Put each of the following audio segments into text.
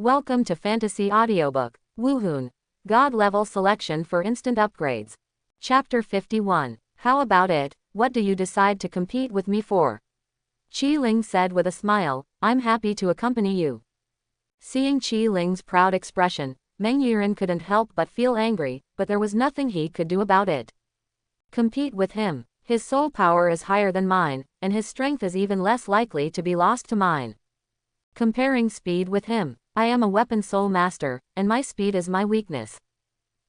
Welcome to Fantasy Audiobook. Woohoon. God level selection for instant upgrades. Chapter 51. How about it? What do you decide to compete with me for? Qi Ling said with a smile, I'm happy to accompany you. Seeing Qi Ling's proud expression, Meng Yiren couldn't help but feel angry, but there was nothing he could do about it. Compete with him. His soul power is higher than mine, and his strength is even less likely to be lost to mine. Comparing speed with him. I am a weapon soul master, and my speed is my weakness.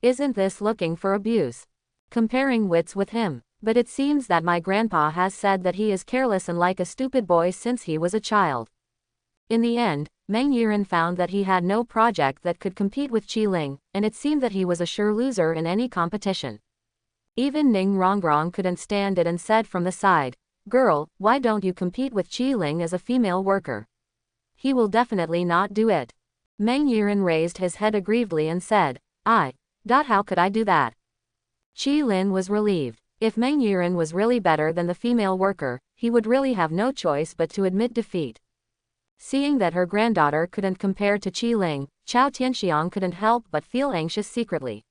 Isn't this looking for abuse? Comparing wits with him. But it seems that my grandpa has said that he is careless and like a stupid boy since he was a child. In the end, Meng Yiren found that he had no project that could compete with Qi Ling, and it seemed that he was a sure loser in any competition. Even Ning Rongrong couldn't stand it and said from the side, Girl, why don't you compete with Qi Ling as a female worker? He will definitely not do it. Meng Yiren raised his head aggrievedly and said, How could I do that? Qi Lin was relieved. If Meng Yiren was really better than the female worker, he would really have no choice but to admit defeat. Seeing that her granddaughter couldn't compare to Qi Ling, Chao Tianxiang couldn't help but feel anxious secretly.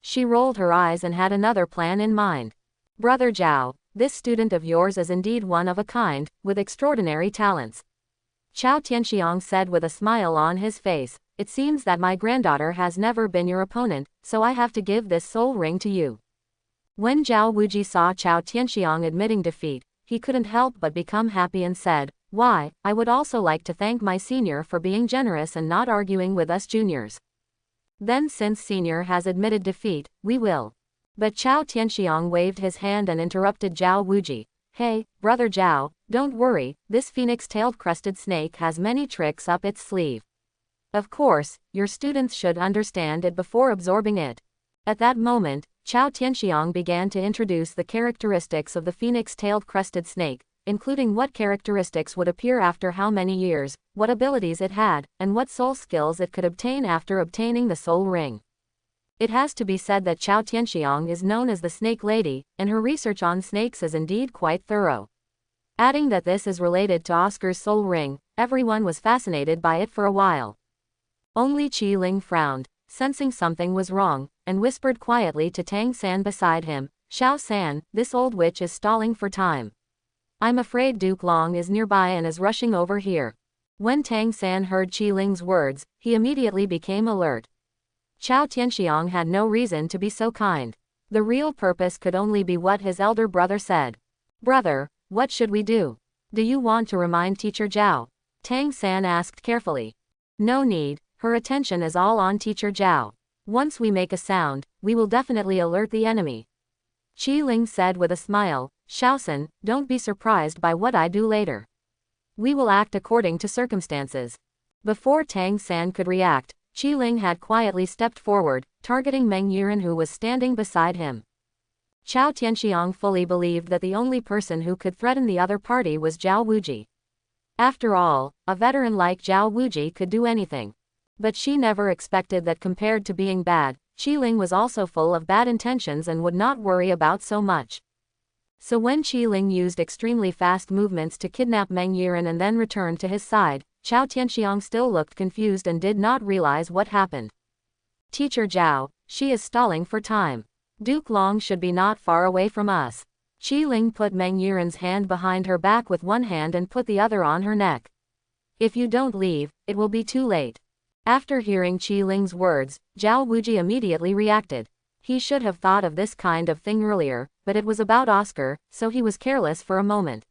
She rolled her eyes and had another plan in mind. Brother Zhao, this student of yours is indeed one of a kind, with extraordinary talents. Chao Tianxiang said with a smile on his face, it seems that my granddaughter has never been your opponent, so I have to give this soul ring to you. When Zhao Wuji saw Chao Tianxiang admitting defeat, he couldn't help but become happy and said, Why, I would also like to thank my senior for being generous and not arguing with us juniors. Then since senior has admitted defeat, we will. But Chao Tianxiang waved his hand and interrupted Zhao Wuji. Hey, brother Zhao, don't worry, this phoenix-tailed crested snake has many tricks up its sleeve. Of course, your students should understand it before absorbing it. At that moment, Chao Tianxiang began to introduce the characteristics of the phoenix-tailed crested snake, including what characteristics would appear after how many years, what abilities it had, and what soul skills it could obtain after obtaining the soul ring. It has to be said that Chao Tianxiang is known as the Snake Lady, and her research on snakes is indeed quite thorough. Adding that this is related to Oscar's soul ring, everyone was fascinated by it for a while. Only Qi Ling frowned, sensing something was wrong, and whispered quietly to Tang San beside him, Xiao San, this old witch is stalling for time. I'm afraid Duke Long is nearby and is rushing over here. When Tang San heard Qi Ling's words, he immediately became alert. Chao Tianxiang had no reason to be so kind. The real purpose could only be what his elder brother said. Brother, what should we do? Do you want to remind Teacher Zhao? Tang San asked carefully. No need, her attention is all on Teacher Zhao. Once we make a sound, we will definitely alert the enemy. Qi Ling said with a smile, Xiaosan, don't be surprised by what I do later. We will act according to circumstances. Before Tang San could react, Qi Ling had quietly stepped forward, targeting Meng Yiren who was standing beside him. Chao Tianxiang fully believed that the only person who could threaten the other party was Zhao Wuji. After all, a veteran like Zhao Wuji could do anything. But she never expected that compared to being bad, Qi Ling was also full of bad intentions and would not worry about so much. So when Qi Ling used extremely fast movements to kidnap Meng Yiren and then returned to his side, Chao Tianxiang still looked confused and did not realize what happened. Teacher Zhao, she is stalling for time. Duke Long should be not far away from us. Qi Ling put Meng Yiren's hand behind her back with one hand and put the other on her neck. If you don't leave, it will be too late. After hearing Qi Ling's words, Zhao Wuji immediately reacted. He should have thought of this kind of thing earlier, but it was about Oscar, so he was careless for a moment.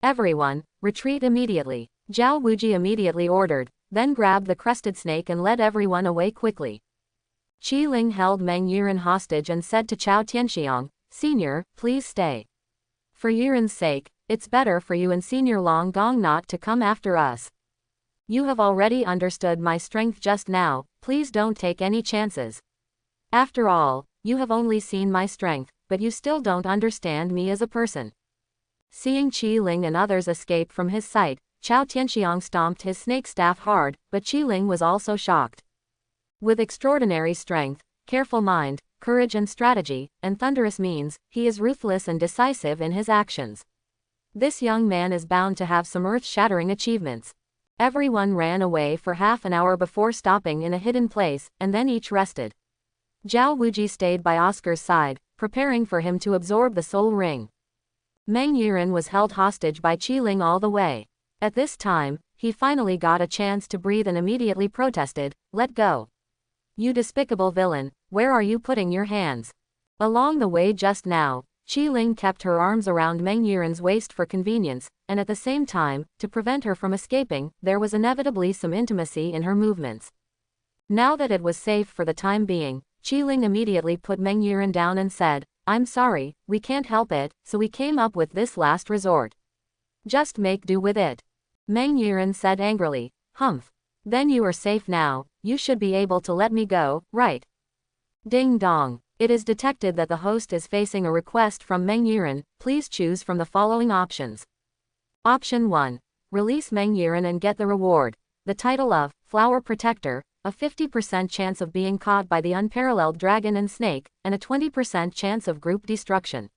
Everyone, retreat immediately. Zhao Wuji immediately ordered, then grabbed the crested snake and led everyone away quickly. Qi Ling held Meng Yiren hostage and said to Chao Tianxiang, Senior, please stay. For Yiren's sake, it's better for you and Senior Long Gong not to come after us. You have already understood my strength just now, please don't take any chances. After all, you have only seen my strength, but you still don't understand me as a person. Seeing Qi Ling and others escape from his sight, Chao Tianxiang stomped his snake staff hard, but Qi Ling was also shocked. With extraordinary strength, careful mind, courage and strategy, and thunderous means, he is ruthless and decisive in his actions. This young man is bound to have some earth-shattering achievements. Everyone ran away for half an hour before stopping in a hidden place, and then each rested. Zhao Wuji stayed by Oscar's side, preparing for him to absorb the soul ring. Meng Yiren was held hostage by Qiling all the way. At this time, he finally got a chance to breathe and immediately protested, "Let go. You despicable villain, where are you putting your hands?" Along the way just now, Qiling kept her arms around Meng Yiren's waist for convenience, and at the same time, to prevent her from escaping, there was inevitably some intimacy in her movements. Now that it was safe for the time being, Qiling immediately put Meng Yiren down and said, "I'm sorry, we can't help it, so we came up with this last resort. Just make do with it." Meng Yiren said angrily, "Humph. Then you are safe now, you should be able to let me go, right?" Ding dong. It is detected that the host is facing a request from Meng Yiren. Please choose from the following options. Option 1. Release Meng Yiren and get the reward. The title of Flower Protector, a 50% chance of being caught by the unparalleled dragon and snake, and a 20% chance of group destruction.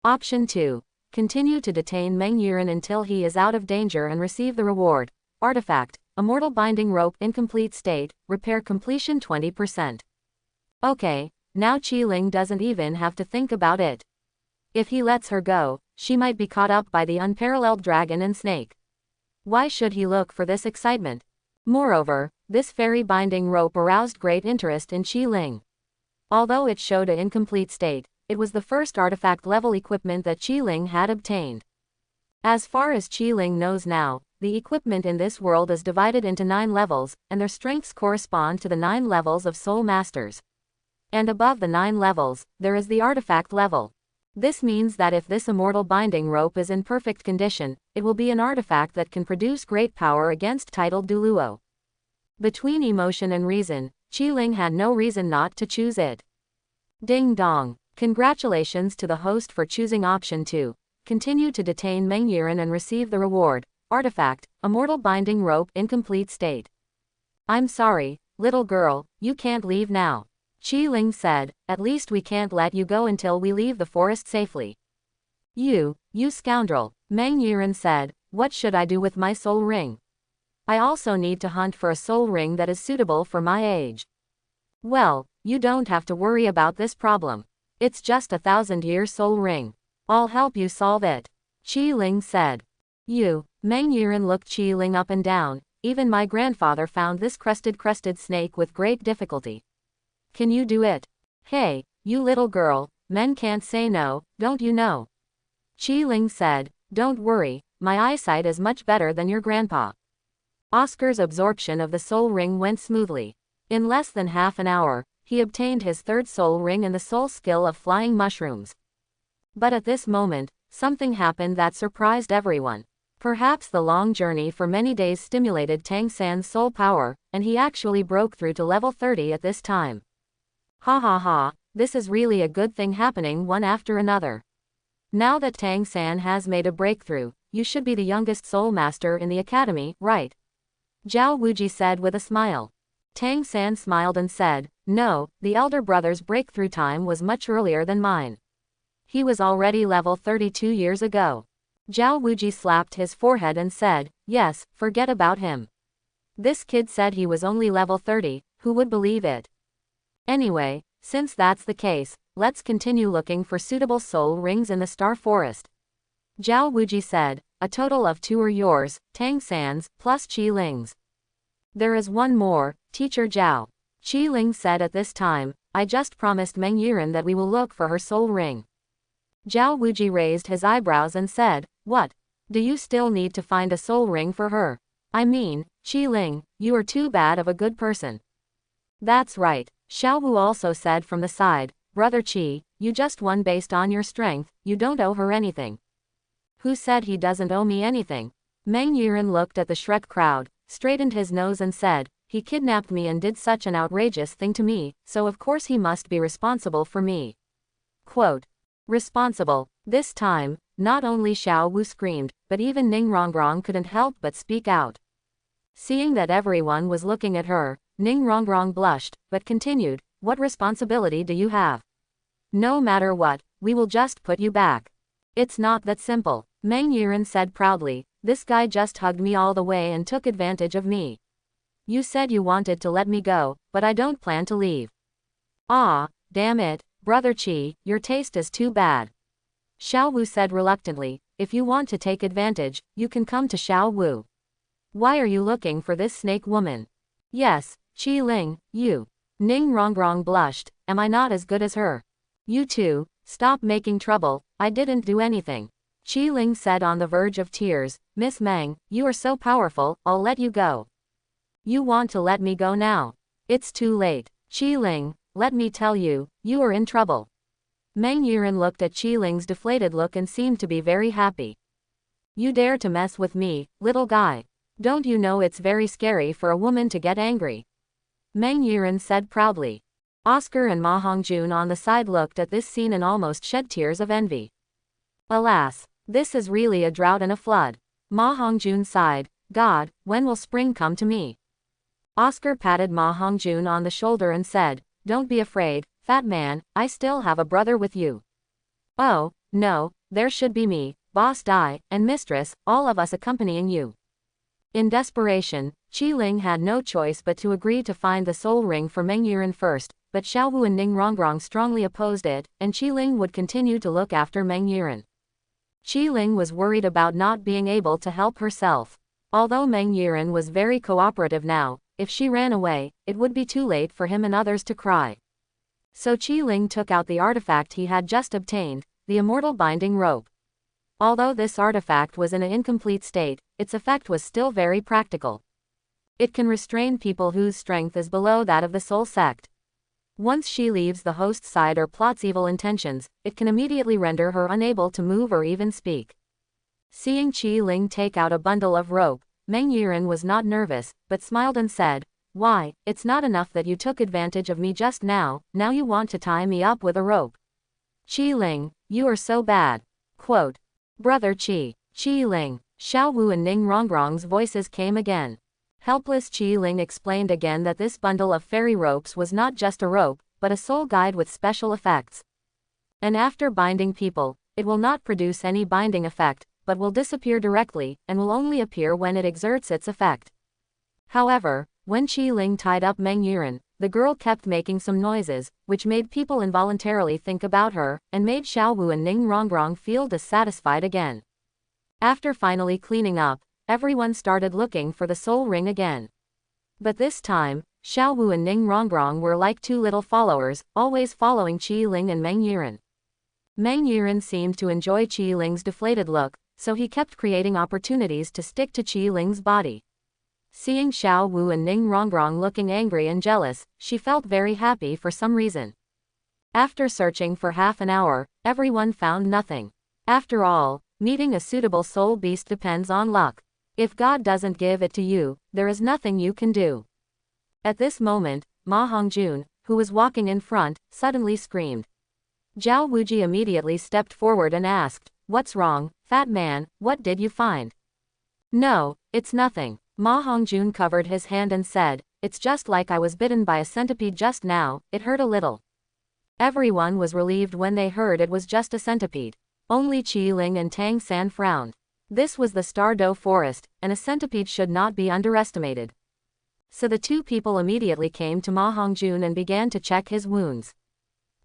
Option 2. Continue to detain Meng Yiren until he is out of danger and receive the reward. Artifact, Immortal Binding Rope, incomplete state, repair completion 20%. Okay, now Qiling doesn't even have to think about it. If he lets her go, she might be caught up by the unparalleled dragon and snake. Why should he look for this excitement? Moreover, this fairy binding rope aroused great interest in Qiling. Although it showed an incomplete state, it was the first artifact-level equipment that Qiling had obtained. As far as Qiling knows now, the equipment in this world is divided into 9 levels, and their strengths correspond to the 9 levels of Soul Masters. And above the 9 levels, there is the artifact level. This means that if this immortal binding rope is in perfect condition, it will be an artifact that can produce great power against titled Duluo. Between emotion and reason, Qiling had no reason not to choose it. Ding dong. Congratulations to the host for choosing option 2. Continue to detain Meng Yiren and receive the reward. Artifact, Immortal Binding Rope, incomplete state. "I'm sorry, little girl, you can't leave now," Qiling said. "At least we can't let you go until we leave the forest safely." You scoundrel," Meng Yiren said, "what should I do with my soul ring? I also need to hunt for a soul ring that is suitable for my age." "Well, you don't have to worry about this problem. It's just a 1,000-year soul ring. I'll help you solve it," Qiling said. Meng Yiren looked Qiling up and down. "Even my grandfather found this crested snake with great difficulty. Can you do it? Hey, you little girl, men can't say no, don't you know?" Qiling said, "Don't worry, my eyesight is much better than your grandpa." Oscar's absorption of the soul ring went smoothly. In less than half an hour, he obtained his 3rd soul ring and the soul skill of flying mushrooms. But at this moment, something happened that surprised everyone. Perhaps the long journey for many days stimulated Tang San's soul power, and he actually broke through to level 30 at this time. Ha ha ha, this is really a good thing happening one after another. Now that Tang San has made a breakthrough, you should be the youngest soul master in the academy, right? Zhao Wuji said with a smile. Tang San smiled and said, "No, the elder brother's breakthrough time was much earlier than mine. He was already level 32 years ago." Zhao Wuji slapped his forehead and said, "Yes, forget about him. This kid said he was only level 30, who would believe it? Anyway, since that's the case, let's continue looking for suitable soul rings in the Star Forest." Zhao Wuji said, "A total of 2 are yours, Tang San's, plus Qiling's." "There is one more, Teacher Zhao," Qiling said at this time. "I just promised Meng Yiren that we will look for her soul ring." Zhao Wuji raised his eyebrows and said, "What? Do you still need to find a soul ring for her? I mean, Qiling, you are too bad of a good person." "That's right," Xiaowu also said from the side. "Brother Qi, you just won based on your strength, you don't owe her anything." "Who said he doesn't owe me anything?" Meng Yiren looked at the Shrek crowd, straightened his nose and said, "He kidnapped me and did such an outrageous thing to me, so of course he must be responsible for me." Quote. Responsible. This time, not only Xiao Wu screamed, but even Ning Rongrong couldn't help but speak out. Seeing that everyone was looking at her, Ning Rongrong blushed, but continued, "What responsibility do you have? No matter what, we will just put you back." "It's not that simple," Meng Yiren said proudly. This guy just hugged me all the way and took advantage of me. You said you wanted to let me go, but I don't plan to leave. Ah, damn it, Brother Chi, your taste is too bad. Xiao Wu said reluctantly, if you want to take advantage, you can come to Xiao Wu. Why are you looking for this snake woman? Yes, Qi Ling, you. Ning Rongrong blushed, am I not as good as her? You two, stop making trouble, I didn't do anything. Qi Ling said on the verge of tears, Miss Meng, you are so powerful, I'll let you go. You want to let me go now? It's too late. Qi Ling, let me tell you, you are in trouble. Meng Yiren looked at Qi Ling's deflated look and seemed to be very happy. You dare to mess with me, little guy. Don't you know it's very scary for a woman to get angry? Meng Yiren said proudly. Oscar and Ma Hongjun on the side looked at this scene and almost shed tears of envy. Alas, this is really a drought and a flood. Ma Hongjun sighed, God, when will spring come to me? Oscar patted Ma Hongjun on the shoulder and said, don't be afraid, fat man, I still have a brother with you. Oh, no, there should be me, Boss Dai, and Mistress, all of us accompanying you. In desperation, Qi Ling had no choice but to agree to find the soul ring for Meng Yiren first, but Xiao Wu and Ning Rongrong strongly opposed it, and Qi Ling would continue to look after Meng Yiren. Qi Ling was worried about not being able to help herself. Although Meng Yiren was very cooperative now, if she ran away, it would be too late for him and others to cry. So Qi Ling took out the artifact he had just obtained, the immortal binding rope. Although this artifact was in an incomplete state, its effect was still very practical. It can restrain people whose strength is below that of the soul sect. Once she leaves the host's side or plots evil intentions, it can immediately render her unable to move or even speak. Seeing Qi Ling take out a bundle of rope, Meng Yiren was not nervous, but smiled and said, why, it's not enough that you took advantage of me just now you want to tie me up with a rope. Qi Ling, you are so bad. Quote. Brother Qi, Qi Ling, Xiao Wu and Ning Rongrong's voices came again. Helpless Qi Ling explained again that this bundle of fairy ropes was not just a rope, but a soul guide with special effects. And after binding people, it will not produce any binding effect, but will disappear directly, and will only appear when it exerts its effect. However, when Qi Ling tied up Meng Yiren, the girl kept making some noises, which made people involuntarily think about her, and made Xiao Wu and Ning Rongrong feel dissatisfied again. After finally cleaning up, everyone started looking for the soul ring again. But this time, Xiao Wu and Ning Rongrong were like two little followers, always following Qi Ling and Meng Yiren. Meng Yiren seemed to enjoy Qi Ling's deflated look, so he kept creating opportunities to stick to Qi Ling's body. Seeing Xiao Wu and Ning Rongrong looking angry and jealous, she felt very happy for some reason. After searching for half an hour, everyone found nothing. After all, meeting a suitable soul beast depends on luck. If God doesn't give it to you, there is nothing you can do. At this moment, Ma Hongjun, who was walking in front, suddenly screamed. Zhao Wuji immediately stepped forward and asked, what's wrong, fat man, what did you find? No, it's nothing. Ma Hongjun covered his hand and said, it's just like I was bitten by a centipede just now, it hurt a little. Everyone was relieved when they heard it was just a centipede. Only Qi Ling and Tang San frowned. This was the Stardow Forest, and a centipede should not be underestimated. So the two people immediately came to Ma Hongjun and began to check his wounds.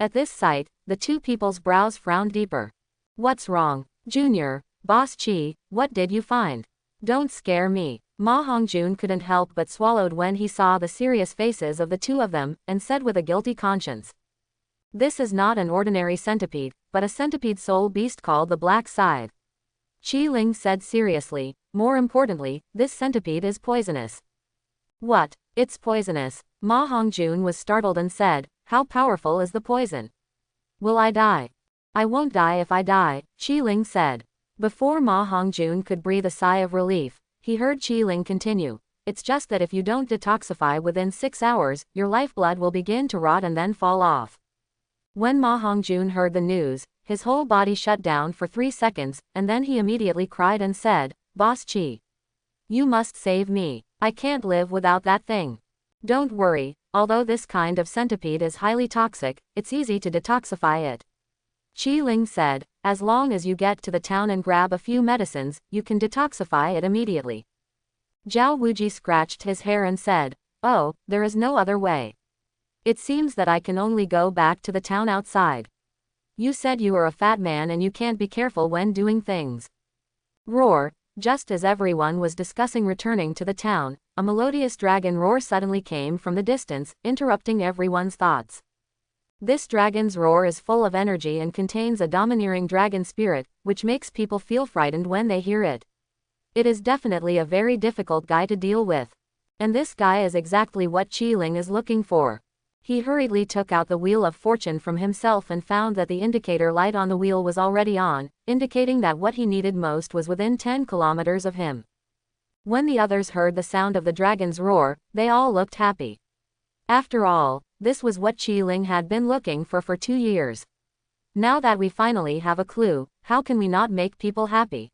At this sight, the two people's brows frowned deeper. What's wrong, Junior? Boss Qi, what did you find? Don't scare me. Ma Hongjun couldn't help but swallowed when he saw the serious faces of the two of them, and said with a guilty conscience. This is not an ordinary centipede, but a centipede soul beast called the Black Scythe. Qi Ling said seriously, more importantly, this centipede is poisonous. What? It's poisonous? Ma Hongjun was startled and said, how powerful is the poison? Will I die? I won't die if I die, Qi Ling said. Before Ma Hongjun could breathe a sigh of relief, he heard Qi Ling continue, it's just that if you don't detoxify within 6 hours, your lifeblood will begin to rot and then fall off. When Ma Hongjun heard the news, his whole body shut down for 3 seconds, and then he immediately cried and said, Boss Qi, you must save me. I can't live without that thing. Don't worry, although this kind of centipede is highly toxic, it's easy to detoxify it. Qi Ling said, as long as you get to the town and grab a few medicines, you can detoxify it immediately. Zhao Wuji scratched his hair and said, oh, there is no other way. It seems that I can only go back to the town outside. You said you are a fat man and you can't be careful when doing things. Roar. Just as everyone was discussing returning to the town, a melodious dragon roar suddenly came from the distance, interrupting everyone's thoughts. This dragon's roar is full of energy and contains a domineering dragon spirit, which makes people feel frightened when they hear it. It is definitely a very difficult guy to deal with. And this guy is exactly what Qi Ling is looking for. He hurriedly took out the Wheel of Fortune from himself and found that the indicator light on the wheel was already on, indicating that what he needed most was within 10 kilometers of him. When the others heard the sound of the dragon's roar, they all looked happy. After all, this was what Qi Ling had been looking for 2 years. Now that we finally have a clue, how can we not make people happy?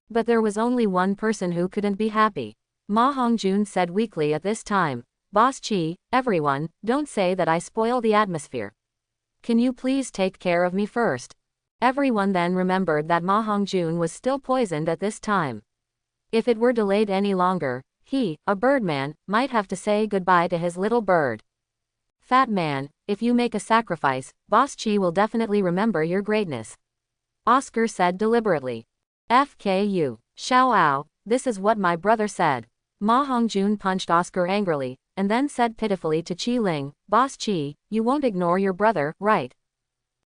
But there was only one person who couldn't be happy. Ma Hongjun said weakly at this time, Boss Qi, everyone, don't say that I spoil the atmosphere. Can you please take care of me first? Everyone then remembered that Ma Hongjun was still poisoned at this time. If it were delayed any longer, he, a birdman, might have to say goodbye to his little bird. Fat man, if you make a sacrifice, Boss Qi will definitely remember your greatness. Oscar said deliberately. FKU. Xiao, this is what my brother said. Ma Hongjun punched Oscar angrily, and then said pitifully to Qi Ling, Boss Qi, you won't ignore your brother, right?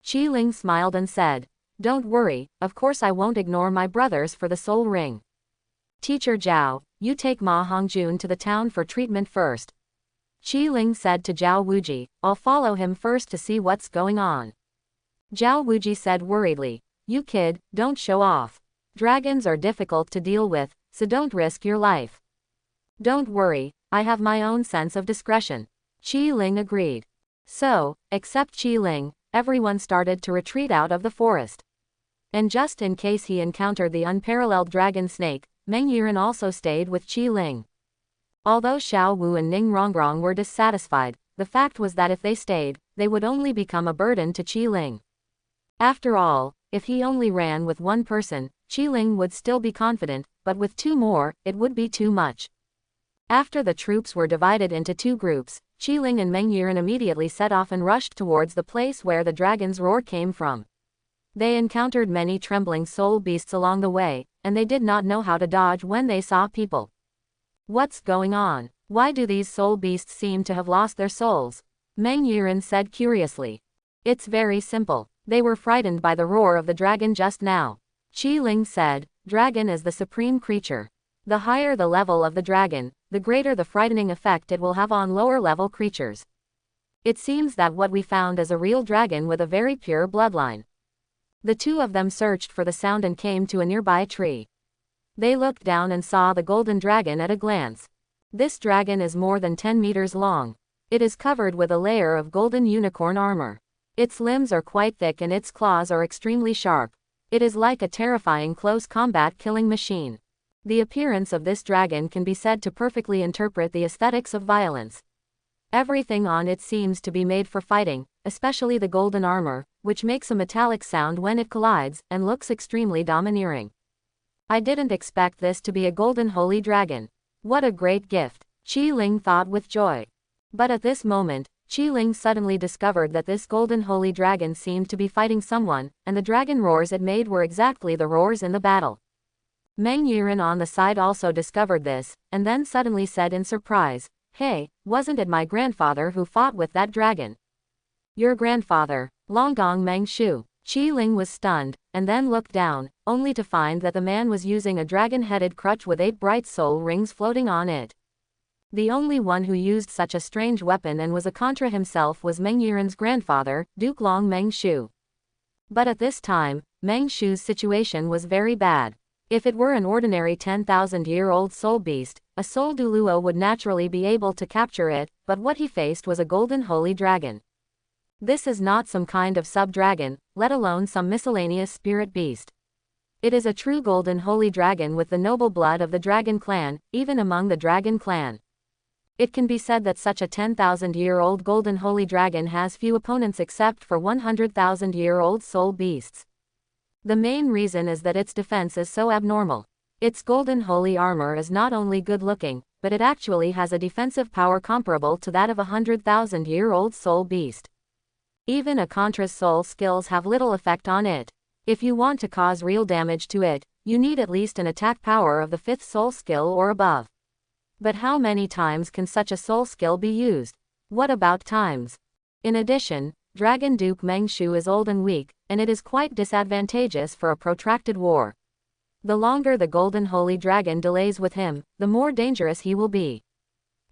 Qi Ling smiled and said, don't worry, of course I won't ignore my brothers for the soul ring. Teacher Zhao, you take Ma Hongjun to the town for treatment first. Qi Ling said to Zhao Wuji, I'll follow him first to see what's going on. Zhao Wuji said worriedly, you kid, don't show off. Dragons are difficult to deal with, so don't risk your life. Don't worry, I have my own sense of discretion. Qi Ling agreed. So, except Qi Ling, everyone started to retreat out of the forest. And just in case he encountered the unparalleled dragon snake, Meng Yiren also stayed with Qi Ling. Although Xiao Wu and Ning Rongrong were dissatisfied, the fact was that if they stayed, they would only become a burden to Qi Ling. After all, if he only ran with one person, Qi Ling would still be confident, but with 2 more, it would be too much. After the troops were divided into 2 groups, Qi Ling and Meng Yiren immediately set off and rushed towards the place where the dragon's roar came from. They encountered many trembling soul beasts along the way, and they did not know how to dodge when they saw people. What's going on? Why do these soul beasts seem to have lost their souls? Meng Yiren said curiously. It's very simple. They were frightened by the roar of the dragon just now. Qi Ling said, dragon is the supreme creature. The higher the level of the dragon, the greater the frightening effect it will have on lower-level creatures. It seems that what we found is a real dragon with a very pure bloodline. The 2 of them searched for the sound and came to a nearby tree. They looked down and saw the golden dragon at a glance. This dragon is more than 10 meters long. It is covered with a layer of golden unicorn armor. Its limbs are quite thick and its claws are extremely sharp. It is like a terrifying close combat killing machine. The appearance of this dragon can be said to perfectly interpret the aesthetics of violence. Everything on it seems to be made for fighting, especially the golden armor, which makes a metallic sound when it collides, and looks extremely domineering. I didn't expect this to be a golden holy dragon. What a great gift, Qi Ling thought with joy. But at this moment, Qi Ling suddenly discovered that this golden holy dragon seemed to be fighting someone, and the dragon roars it made were exactly the roars in the battle. Meng Yiren on the side also discovered this, and then suddenly said in surprise, hey, wasn't it my grandfather who fought with that dragon? Your grandfather, Longgong Meng Shu. Qi Ling was stunned, and then looked down, only to find that the man was using a dragon-headed crutch with 8 bright soul rings floating on it. The only one who used such a strange weapon and was a contra himself was Meng Yiren's grandfather, Duke Long Meng Shu. But at this time, Meng Shu's situation was very bad. If it were an ordinary 10,000-year-old soul beast, a soul Duluo would naturally be able to capture it, but what he faced was a golden holy dragon. This is not some kind of sub-dragon, let alone some miscellaneous spirit beast. It is a true golden holy dragon with the noble blood of the dragon clan, even among the dragon clan. It can be said that such a 10,000-year-old golden holy dragon has few opponents except for 100,000-year-old soul beasts. The main reason is that its defense is so abnormal. Its golden holy armor is not only good-looking, but it actually has a defensive power comparable to that of a 100,000-year-old soul beast. Even a Contra's soul skills have little effect on it. If you want to cause real damage to it, you need at least an attack power of the 5th soul skill or above. But how many times can such a soul skill be used? What about times? In addition, Dragon Duke Mengshu is old and weak, and it is quite disadvantageous for a protracted war. The longer the Golden Holy Dragon delays with him, the more dangerous he will be.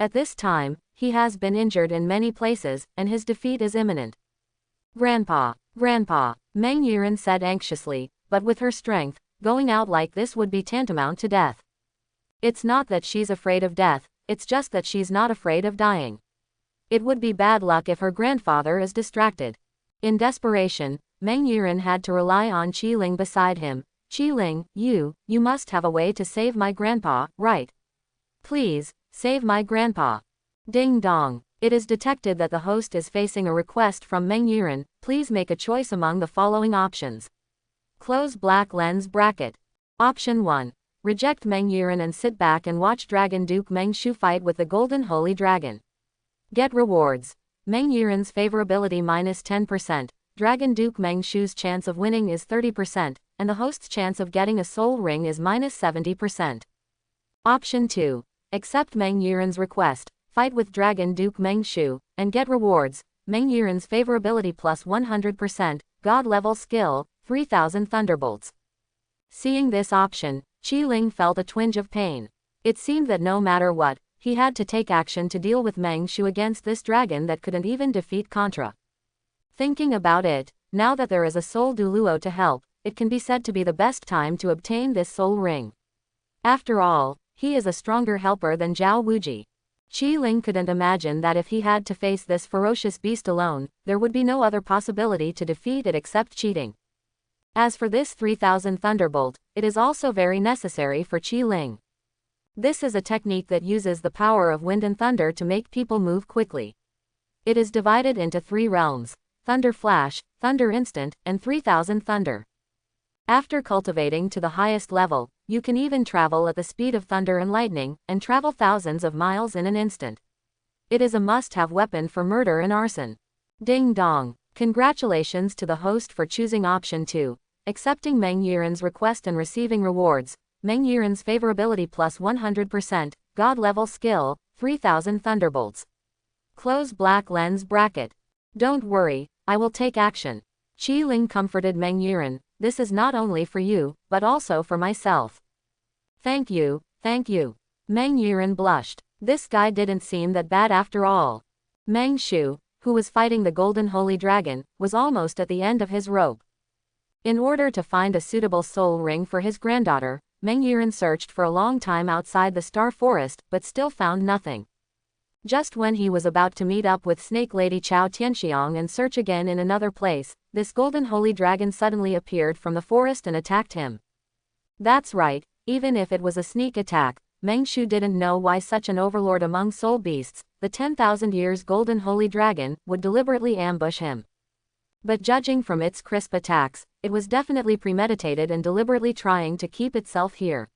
At this time, he has been injured in many places, and his defeat is imminent. Grandpa, Meng Yiren said anxiously, but with her strength, going out like this would be tantamount to death. It's not that she's afraid of death, it's just that she's not afraid of dying. It would be bad luck if her grandfather is distracted. In desperation, Meng Yiren had to rely on Qi Ling beside him. Qi Ling, you must have a way to save my grandpa, right? Please, save my grandpa. Ding dong. It is detected that the host is facing a request from Meng Yiren. Please make a choice among the following options. Close black lens bracket. Option 1. Reject Meng Yiren and sit back and watch Dragon Duke Mengshu fight with the Golden Holy Dragon. Get rewards. Meng Yiren's favorability -10%, Dragon Duke Mengshu's chance of winning is 30%, and the host's chance of getting a soul ring is -70%. Option 2. Accept Meng Yiren's request, fight with Dragon Duke Mengshu, and get rewards. Meng Yiren's favorability +100%, God level skill, 3000 thunderbolts. Seeing this option, Qi Ling felt a twinge of pain. It seemed that no matter what, he had to take action to deal with Mengshu against this dragon that couldn't even defeat Contra. Thinking about it, now that there is a Soul Duluo to help, it can be said to be the best time to obtain this soul ring. After all, he is a stronger helper than Zhao Wuji. Qi Ling couldn't imagine that if he had to face this ferocious beast alone, there would be no other possibility to defeat it except cheating. As for this 3000 Thunderbolt, it is also very necessary for Qi Ling. This is a technique that uses the power of wind and thunder to make people move quickly. It is divided into 3 realms: Thunder Flash, Thunder Instant, and 3000 Thunder. After cultivating to the highest level, you can even travel at the speed of thunder and lightning, and travel thousands of miles in an instant. It is a must-have weapon for murder and arson. Ding dong. Congratulations to the host for choosing option 2. Accepting Meng Yiren's request and receiving rewards. Meng Yiren's favorability +100%, God level skill, 3000 thunderbolts. Close black lens bracket. Don't worry, I will take action. Qi Ling comforted Meng Yiren. This is not only for you, but also for myself. Thank you. Meng Yiren blushed. This guy didn't seem that bad after all. Mengshu, who was fighting the Golden Holy Dragon, was almost at the end of his rope. In order to find a suitable soul ring for his granddaughter, Meng Yiren searched for a long time outside the Star Forest, but still found nothing. Just when he was about to meet up with Snake Lady Chao Tianxiang and search again in another place, this Golden Holy Dragon suddenly appeared from the forest and attacked him. That's right, even if it was a sneak attack, Mengshu didn't know why such an overlord among soul beasts, the 10,000 years Golden Holy Dragon, would deliberately ambush him. But judging from its crisp attacks, it was definitely premeditated and deliberately trying to keep itself here.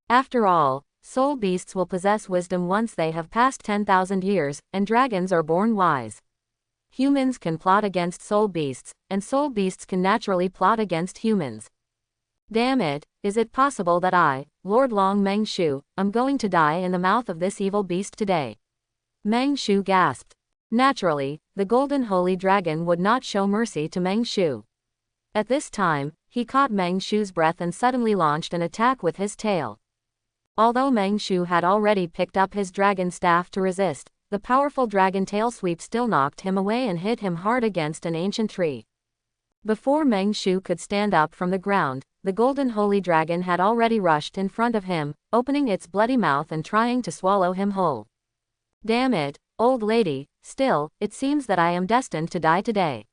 After all, soul beasts will possess wisdom once they have passed 10,000 years, and dragons are born wise. Humans can plot against soul beasts, and soul beasts can naturally plot against humans. Damn it, is it possible that I, Lord Long Mengshu, am going to die in the mouth of this evil beast today? Mengshu gasped. Naturally, the Golden Holy Dragon would not show mercy to Mengshu. At this time, he caught Mengshu's breath and suddenly launched an attack with his tail. Although Mengshu had already picked up his dragon staff to resist, the powerful dragon tail sweep still knocked him away and hit him hard against an ancient tree. Before Mengshu could stand up from the ground, the Golden Holy Dragon had already rushed in front of him, opening its bloody mouth and trying to swallow him whole. Damn it, old lady, still, it seems that I am destined to die today.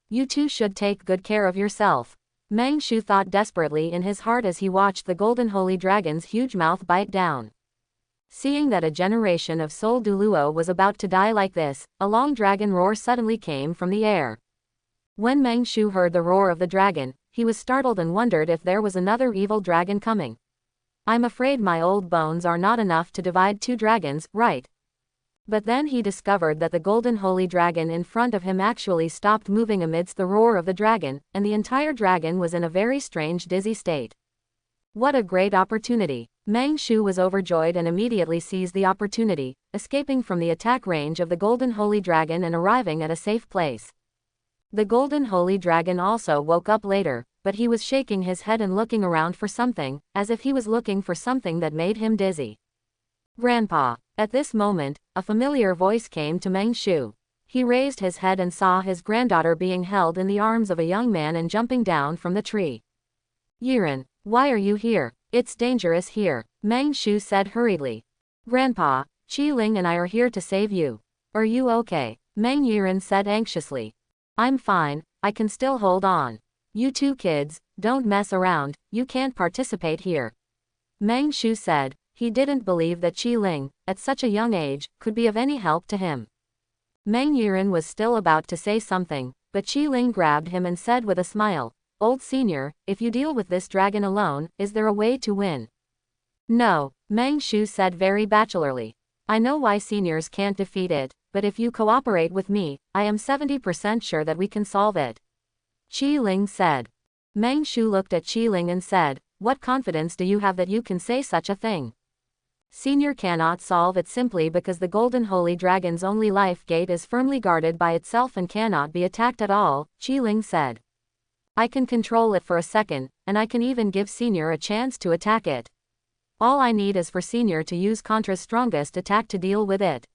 You too should take good care of yourself. Mengshu thought desperately in his heart as he watched the Golden Holy Dragon's huge mouth bite down. Seeing that a generation of Sol Duluo was about to die like this, a long dragon roar suddenly came from the air. When Meng Shu heard the roar of the dragon, he was startled and wondered if there was another evil dragon coming. I'm afraid my old bones are not enough to divide two dragons, right? But then he discovered that the golden holy dragon in front of him actually stopped moving amidst the roar of the dragon, and the entire dragon was in a very strange dizzy state. What a great opportunity! Meng Shu was overjoyed and immediately seized the opportunity, escaping from the attack range of the golden holy dragon and arriving at a safe place. The golden holy dragon also woke up later, but he was shaking his head and looking around for something, as if he was looking for something that made him dizzy. Grandpa! At this moment, a familiar voice came to Meng Shu. He raised his head and saw his granddaughter being held in the arms of a young man and jumping down from the tree. Yiren, why are you here? It's dangerous here, Meng Shu said hurriedly. Grandpa, Qi Ling and I are here to save you. Are you okay? Meng Yiren said anxiously. I'm fine, I can still hold on. You two kids, don't mess around, you can't participate here. Meng Shu said. He didn't believe that Qi Ling, at such a young age, could be of any help to him. Meng Yiren was still about to say something, but Qi Ling grabbed him and said with a smile, Old senior, if you deal with this dragon alone, is there a way to win? No, Meng Shu said very bachelorly. I know why seniors can't defeat it, but if you cooperate with me, I am 70% sure that we can solve it. Qi Ling said. Meng Shu looked at Qi Ling and said, What confidence do you have that you can say such a thing? Senior cannot solve it simply because the golden holy dragon's only life gate is firmly guarded by itself and cannot be attacked at all, Qi Ling said. I can control it for a second, and I can even give Senior a chance to attack it. All I need is for Senior to use Contra's strongest attack to deal with it.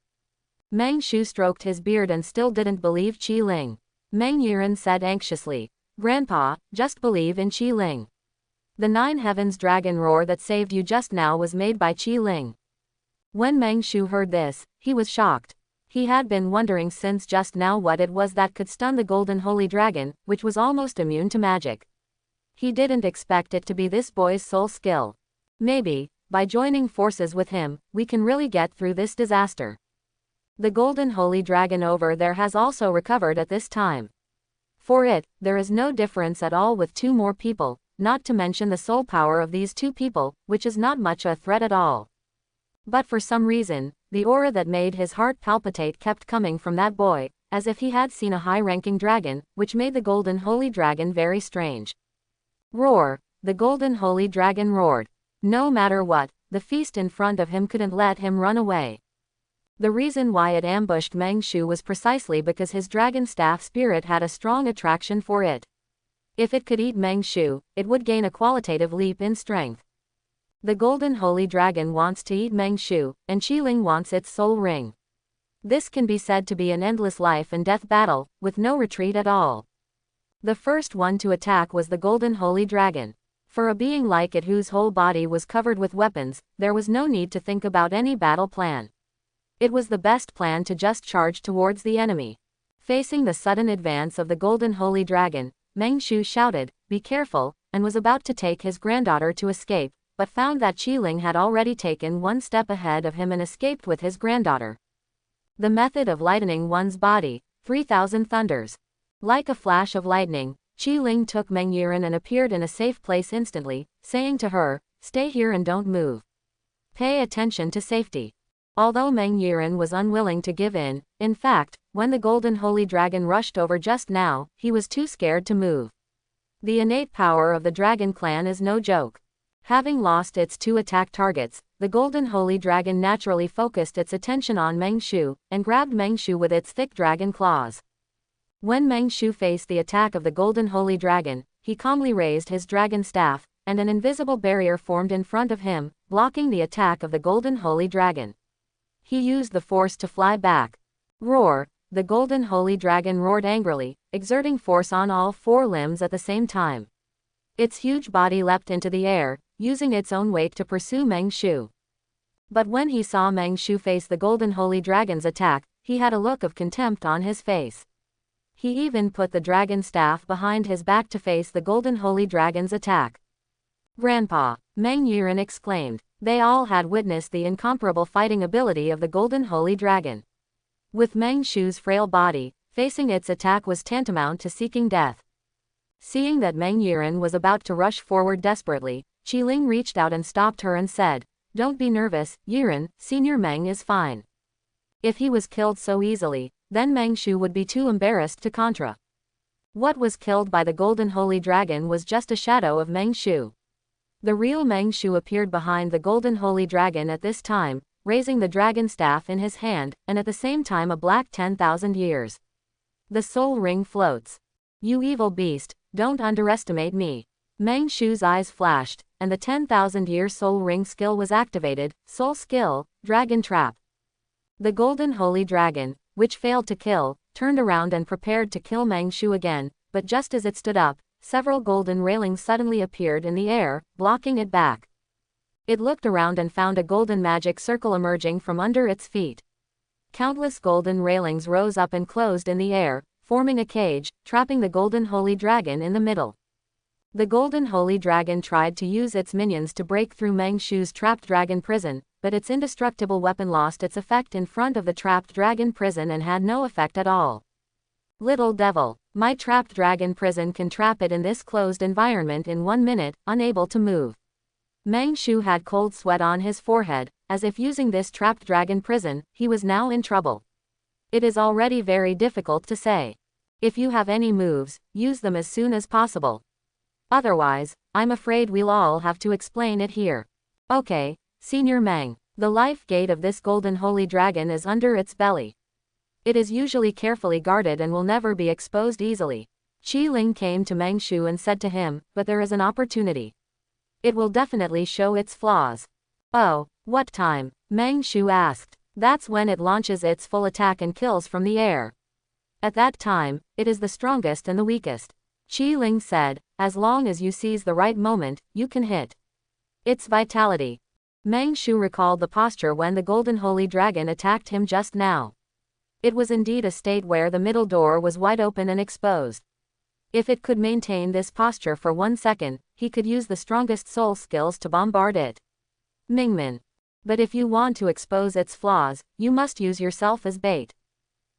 Meng Shu stroked his beard and still didn't believe Qi Ling. Meng Yiren said anxiously, Grandpa, just believe in Qi Ling. The Nine Heavens dragon roar that saved you just now was made by Qi Ling. When Meng Shu heard this, he was shocked. He had been wondering since just now what it was that could stun the golden holy dragon, which was almost immune to magic. He didn't expect it to be this boy's sole skill. Maybe, by joining forces with him, we can really get through this disaster. The golden holy dragon over there has also recovered at this time. For it, there is no difference at all with two more people, not to mention the soul power of these two people, which is not much a threat at all. But for some reason, the aura that made his heart palpitate kept coming from that boy, as if he had seen a high-ranking dragon, which made the golden holy dragon very strange. Roar! The golden holy dragon roared. No matter what, the feast in front of him couldn't let him run away. The reason why it ambushed Meng Shu was precisely because his dragon staff spirit had a strong attraction for it. If it could eat Meng Shu, it would gain a qualitative leap in strength. The golden holy dragon wants to eat Meng Shu, and Qi Ling wants its soul ring. This can be said to be an endless life and death battle, with no retreat at all. The first one to attack was the golden holy dragon. For a being like it whose whole body was covered with weapons, there was no need to think about any battle plan. It was the best plan to just charge towards the enemy. Facing the sudden advance of the golden holy dragon, Meng Shu shouted, "Be careful," and was about to take his granddaughter to escape, but found that Qi Ling had already taken one step ahead of him and escaped with his granddaughter. The method of lightening one's body, 3,000 thunders. Like a flash of lightning, Qi Ling took Meng Yiren and appeared in a safe place instantly, saying to her, "Stay here and don't move. Pay attention to safety." Although Meng Yiren was unwilling to give in fact, when the golden holy dragon rushed over just now, he was too scared to move. The innate power of the dragon clan is no joke. Having lost its two attack targets, the golden holy dragon naturally focused its attention on Meng Shu, and grabbed Meng Shu with its thick dragon claws. When Meng Shu faced the attack of the golden holy dragon, he calmly raised his dragon staff, and an invisible barrier formed in front of him, blocking the attack of the golden holy dragon. He used the force to fly back. Roar! The golden holy dragon roared angrily, exerting force on all four limbs at the same time. Its huge body leapt into the air, using its own weight to pursue Meng Shu. But when he saw Meng Shu face the golden holy dragon's attack, he had a look of contempt on his face. He even put the dragon staff behind his back to face the golden holy dragon's attack. "Grandpa!" Meng Yiren exclaimed. They all had witnessed the incomparable fighting ability of the Golden Holy Dragon. With Meng Shu's frail body, facing its attack was tantamount to seeking death. Seeing that Meng Yiren was about to rush forward desperately, Qiling reached out and stopped her and said, "Don't be nervous, Yiren, Senior Meng is fine." If he was killed so easily, then Meng Shu would be too embarrassed to contra. What was killed by the Golden Holy Dragon was just a shadow of Meng Shu. The real Meng Shu appeared behind the Golden Holy Dragon at this time, raising the dragon staff in his hand, and at the same time a black 10,000 years. The soul ring floats. You evil beast, don't underestimate me. Meng Shu's eyes flashed, and the 10,000-year soul ring skill was activated, soul skill, dragon trap. The Golden Holy Dragon, which failed to kill, turned around and prepared to kill Meng Shu again, but just as it stood up, several golden railings suddenly appeared in the air, blocking it back. It looked around and found a golden magic circle emerging from under its feet. Countless golden railings rose up and closed in the air, forming a cage, trapping the Golden Holy Dragon in the middle. The Golden Holy Dragon tried to use its minions to break through Meng Shu's trapped dragon prison, but its indestructible weapon lost its effect in front of the trapped dragon prison and had no effect at all. Little devil, my trapped dragon prison can trap it in this closed environment in 1 minute, unable to move. Meng Shu had cold sweat on his forehead, as if using this trapped dragon prison, he was now in trouble. It is already very difficult to say. If you have any moves, use them as soon as possible. Otherwise, I'm afraid we'll all have to explain it here. Okay, Senior Meng, the life gate of this Golden Holy Dragon is under its belly. It is usually carefully guarded and will never be exposed easily. Qiling came to Meng Shu and said to him, but there is an opportunity. It will definitely show its flaws. Oh, what time? Meng Shu asked. That's when it launches its full attack and kills from the air. At that time, it is the strongest and the weakest. Qiling said, as long as you seize the right moment, you can hit. Its vitality. Meng Shu recalled the posture when the Golden Holy Dragon attacked him just now. It was indeed a state where the middle door was wide open and exposed. If it could maintain this posture for 1 second, he could use the strongest soul skills to bombard it. Mingmen. But if you want to expose its flaws, you must use yourself as bait.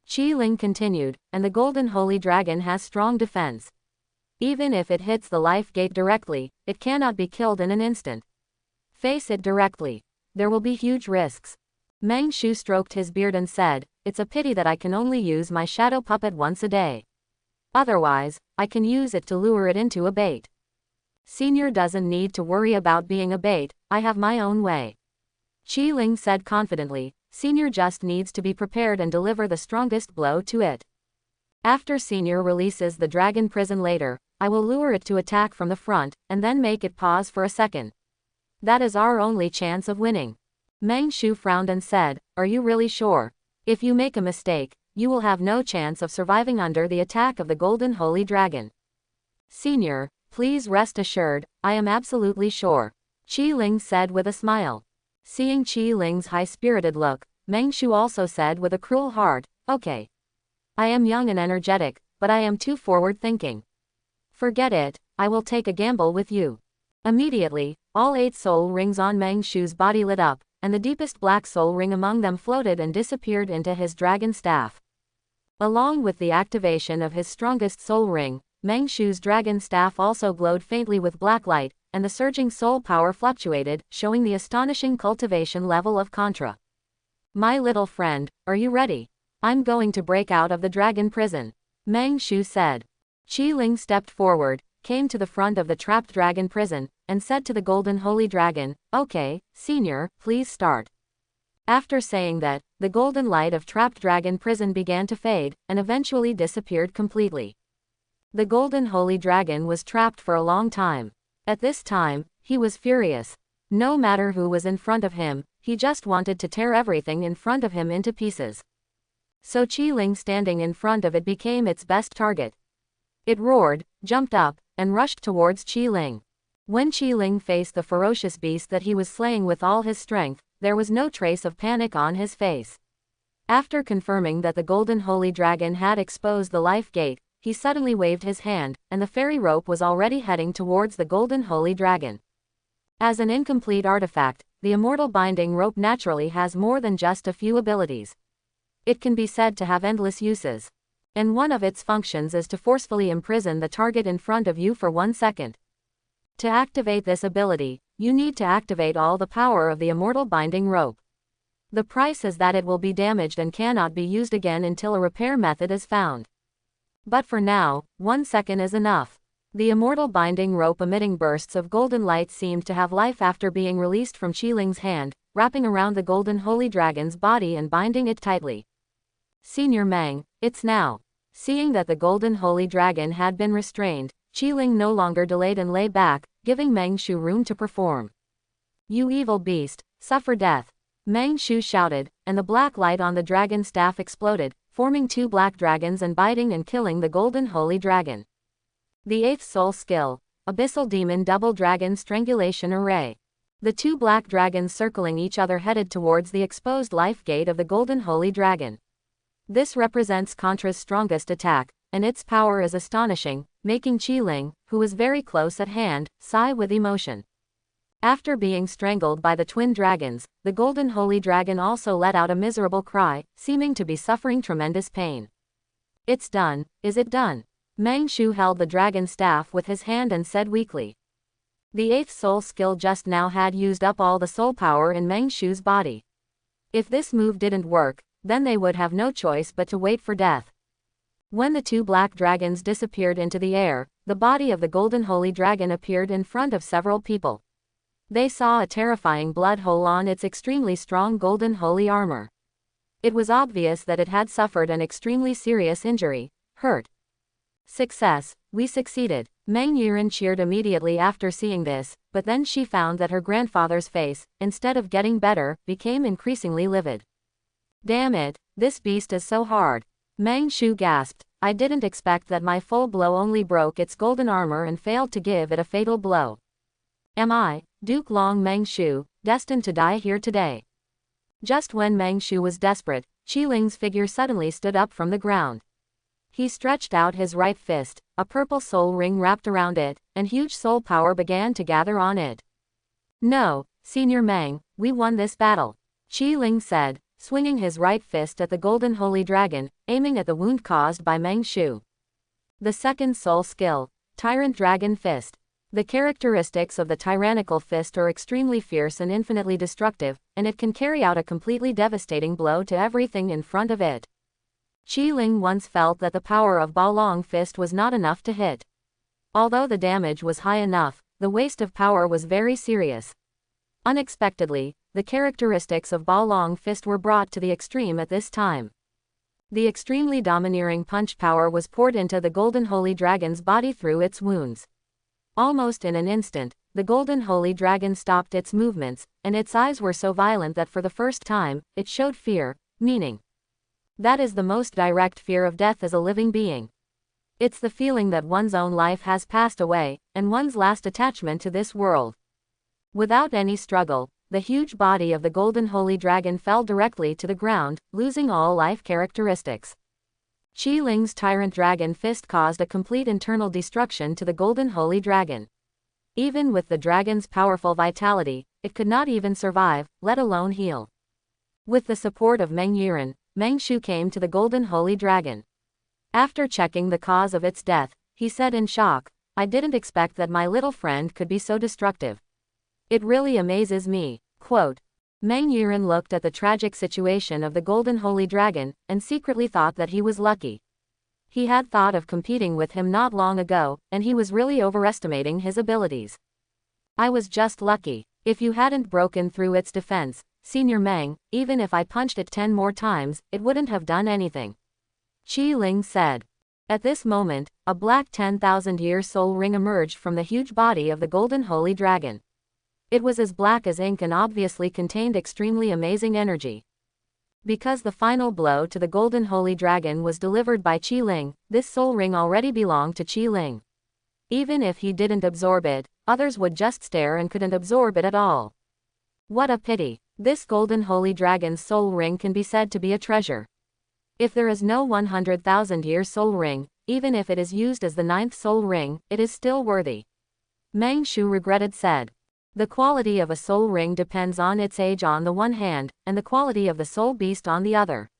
Qiling continued, and the Golden Holy Dragon has strong defense. Even if it hits the life gate directly, it cannot be killed in an instant. Face it directly. There will be huge risks. Meng Shu stroked his beard and said, it's a pity that I can only use my shadow puppet once a day. Otherwise, I can use it to lure it into a bait. Senior doesn't need to worry about being a bait, I have my own way. Qiling said confidently, Senior just needs to be prepared and deliver the strongest blow to it. After Senior releases the dragon prison later, I will lure it to attack from the front, and then make it pause for a second. That is our only chance of winning. Meng Shu frowned and said, are you really sure? If you make a mistake, you will have no chance of surviving under the attack of the Golden Holy Dragon. Senior, please rest assured, I am absolutely sure. Qiling said with a smile. Seeing Qiling's high-spirited look, Meng Shu also said with a cruel heart, okay. I am young and energetic, but I am too forward-thinking. Forget it, I will take a gamble with you. Immediately, all 8 soul rings on Meng Shu's body lit up, and the deepest black soul ring among them floated and disappeared into his dragon staff. Along with the activation of his strongest soul ring, Meng Shu's dragon staff also glowed faintly with black light, and the surging soul power fluctuated, showing the astonishing cultivation level of Contra. My little friend, are you ready? I'm going to break out of the dragon prison. Meng Shu said. Qiling stepped forward, came to the front of the trapped dragon prison, and said to the Golden Holy Dragon, okay, Senior, please start. After saying that, the golden light of trapped dragon prison began to fade, and eventually disappeared completely. The Golden Holy Dragon was trapped for a long time. At this time, he was furious. No matter who was in front of him, he just wanted to tear everything in front of him into pieces. So Qiling standing in front of it became its best target. It roared, jumped up, and rushed towards Qiling. When Qiling faced the ferocious beast that he was slaying with all his strength, there was no trace of panic on his face. After confirming that the Golden Holy Dragon had exposed the life gate, he suddenly waved his hand, and the fairy rope was already heading towards the Golden Holy Dragon. As an incomplete artifact, the immortal binding rope naturally has more than just a few abilities. It can be said to have endless uses. And one of its functions is to forcefully imprison the target in front of you for 1 second. To activate this ability, you need to activate all the power of the immortal binding rope. The price is that it will be damaged and cannot be used again until a repair method is found. But for now, 1 second is enough. The immortal binding rope emitting bursts of golden light seemed to have life after being released from Qiling's hand, wrapping around the golden holy dragon's body and binding it tightly. Senior Meng, it's now. Seeing that the golden holy dragon had been restrained, Qiling no longer delayed and lay back, giving Meng Shu room to perform. You evil beast, suffer death. Meng Shu shouted, and the black light on the dragon staff exploded, forming 2 black dragons and biting and killing the golden holy dragon. The 8th soul skill, Abyssal Demon Double Dragon Strangulation Array. The 2 black dragons circling each other headed towards the exposed life gate of the golden holy dragon. This represents Contra's strongest attack, and its power is astonishing, making Qiling, who was very close at hand, sigh with emotion. After being strangled by the twin dragons, the golden holy dragon also let out a miserable cry, seeming to be suffering tremendous pain. It's done, is it done? Meng Shu held the dragon staff with his hand and said weakly. The 8th soul skill just now had used up all the soul power in Meng Shu's body. If this move didn't work, then they would have no choice but to wait for death. When the 2 black dragons disappeared into the air, the body of the golden holy dragon appeared in front of several people. They saw a terrifying blood hole on its extremely strong golden holy armor. It was obvious that it had suffered an extremely serious injury, hurt. Success, we succeeded. Meng Yiren cheered immediately after seeing this, but then she found that her grandfather's face, instead of getting better, became increasingly livid. Damn it, this beast is so hard. Meng Shu gasped, I didn't expect that my full blow only broke its golden armor and failed to give it a fatal blow. Am I, Duke Long Meng Shu, destined to die here today? Just when Meng Shu was desperate, Qiling's figure suddenly stood up from the ground. He stretched out his right fist, a purple soul ring wrapped around it, and huge soul power began to gather on it. No, Senior Meng, we won this battle, Qiling said, swinging his right fist at the golden holy dragon, aiming at the wound caused by Meng Shu. The 2nd soul skill, Tyrant Dragon Fist. The characteristics of the tyrannical fist are extremely fierce and infinitely destructive, and it can carry out a completely devastating blow to everything in front of it. Qiling once felt that the power of Balong Fist was not enough to hit. Although the damage was high enough, the waste of power was very serious. Unexpectedly, the characteristics of Balong Fist were brought to the extreme at this time. The extremely domineering punch power was poured into the golden holy dragon's body through its wounds. Almost in an instant, the golden holy dragon stopped its movements, and its eyes were so violent that for the first time, it showed fear, meaning. That is the most direct fear of death as a living being. It's the feeling that one's own life has passed away, and one's last attachment to this world. Without any struggle, the huge body of the golden holy dragon fell directly to the ground, losing all life characteristics. Qiling's tyrant dragon fist caused a complete internal destruction to the golden holy dragon. Even with the dragon's powerful vitality, it could not even survive, let alone heal. With the support of Meng Yiren, Meng Shu came to the golden holy dragon. After checking the cause of its death, he said in shock, I didn't expect that my little friend could be so destructive. It really amazes me. Quote. Meng Yiren looked at the tragic situation of the golden holy dragon, and secretly thought that he was lucky. He had thought of competing with him not long ago, and he was really overestimating his abilities. I was just lucky. If you hadn't broken through its defense, Senior Meng, even if I punched it 10 more times, it wouldn't have done anything. Qiling said. At this moment, a black 10,000-year soul ring emerged from the huge body of the golden holy dragon. It was as black as ink and obviously contained extremely amazing energy. Because the final blow to the golden holy dragon was delivered by Qiling, this soul ring already belonged to Qiling. Even if he didn't absorb it, others would just stare and couldn't absorb it at all. What a pity. This golden holy dragon's soul ring can be said to be a treasure. If there is no 100,000-year soul ring, even if it is used as the 9th soul ring, it is still worthy. Meng Shu regretted said. The quality of a soul ring depends on its age on the one hand, and the quality of the soul beast on the other.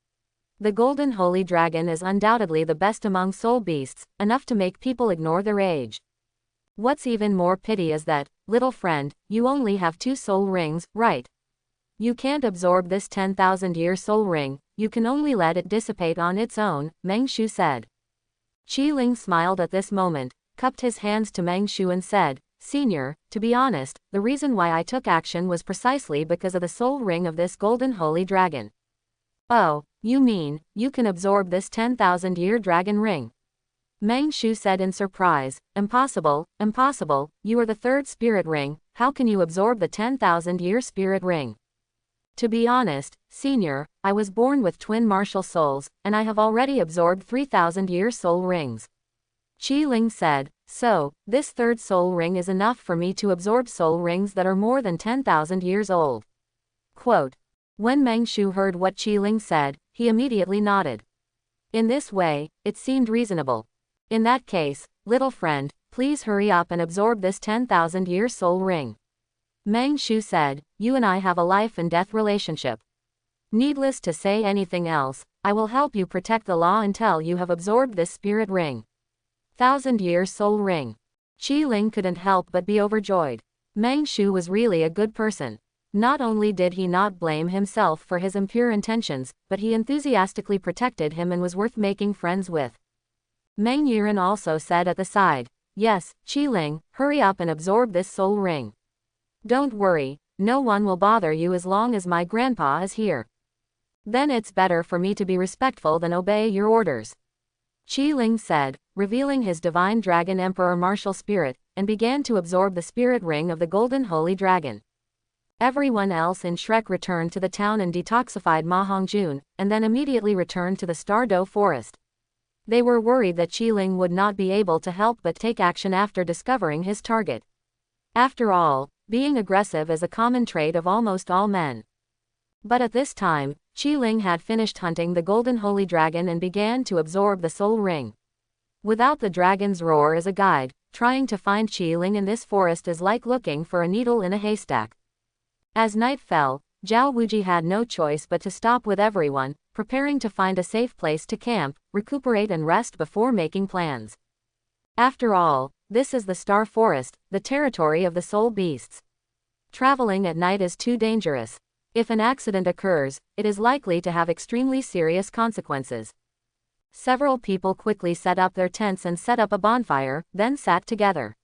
The golden holy dragon is undoubtedly the best among soul beasts, enough to make people ignore their age. What's even more pity is that, little friend, you only have 2 soul rings, right? You can't absorb this 10,000-year soul ring, you can only let it dissipate on its own, Meng Shu said. Qi Ling smiled at this moment, cupped his hands to Meng Shu and said, Senior, to be honest, the reason why I took action was precisely because of the soul ring of this golden holy dragon. Oh, you mean, you can absorb this 10,000-year dragon ring? Meng Shu said in surprise, Impossible, impossible, you are the 3rd spirit ring, how can you absorb the 10,000-year spirit ring? To be honest, Senior, I was born with twin martial souls, and I have already absorbed 3,000-year soul rings. Qi Ling said, so, this 3rd soul ring is enough for me to absorb soul rings that are more than 10,000 years old. Quote. When Meng Shu heard what Qi Ling said, he immediately nodded. In this way, it seemed reasonable. In that case, little friend, please hurry up and absorb this 10,000-year soul ring. Meng Shu said, you and I have a life and death relationship. Needless to say anything else, I will help you protect the law until you have absorbed this spirit ring. 1,000-year soul ring. Qi Ling couldn't help but be overjoyed. Meng Shu was really a good person. Not only did he not blame himself for his impure intentions, but he enthusiastically protected him and was worth making friends with. Meng Yiren also said at the side, yes, Qi Ling, hurry up and absorb this soul ring. Don't worry, no one will bother you as long as my grandpa is here. Then it's better for me to be respectful than obey your orders. Qi Ling said, revealing his divine dragon emperor martial spirit, and began to absorb the spirit ring of the golden holy dragon. Everyone else in Shrek returned to the town and detoxified Ma Hongjun, and then immediately returned to the Stardow forest. They were worried that Qi Ling would not be able to help but take action after discovering his target. After all, being aggressive is a common trait of almost all men. But at this time, Qi Ling had finished hunting the golden holy dragon and began to absorb the soul ring. Without the dragon's roar as a guide, trying to find Qi Ling in this forest is like looking for a needle in a haystack. As night fell, Zhao Wuji had no choice but to stop with everyone, preparing to find a safe place to camp, recuperate and rest before making plans. After all, this is the Star Forest, the territory of the soul beasts. Traveling at night is too dangerous. If an accident occurs, it is likely to have extremely serious consequences. Several people quickly set up their tents and set up a bonfire, then sat together.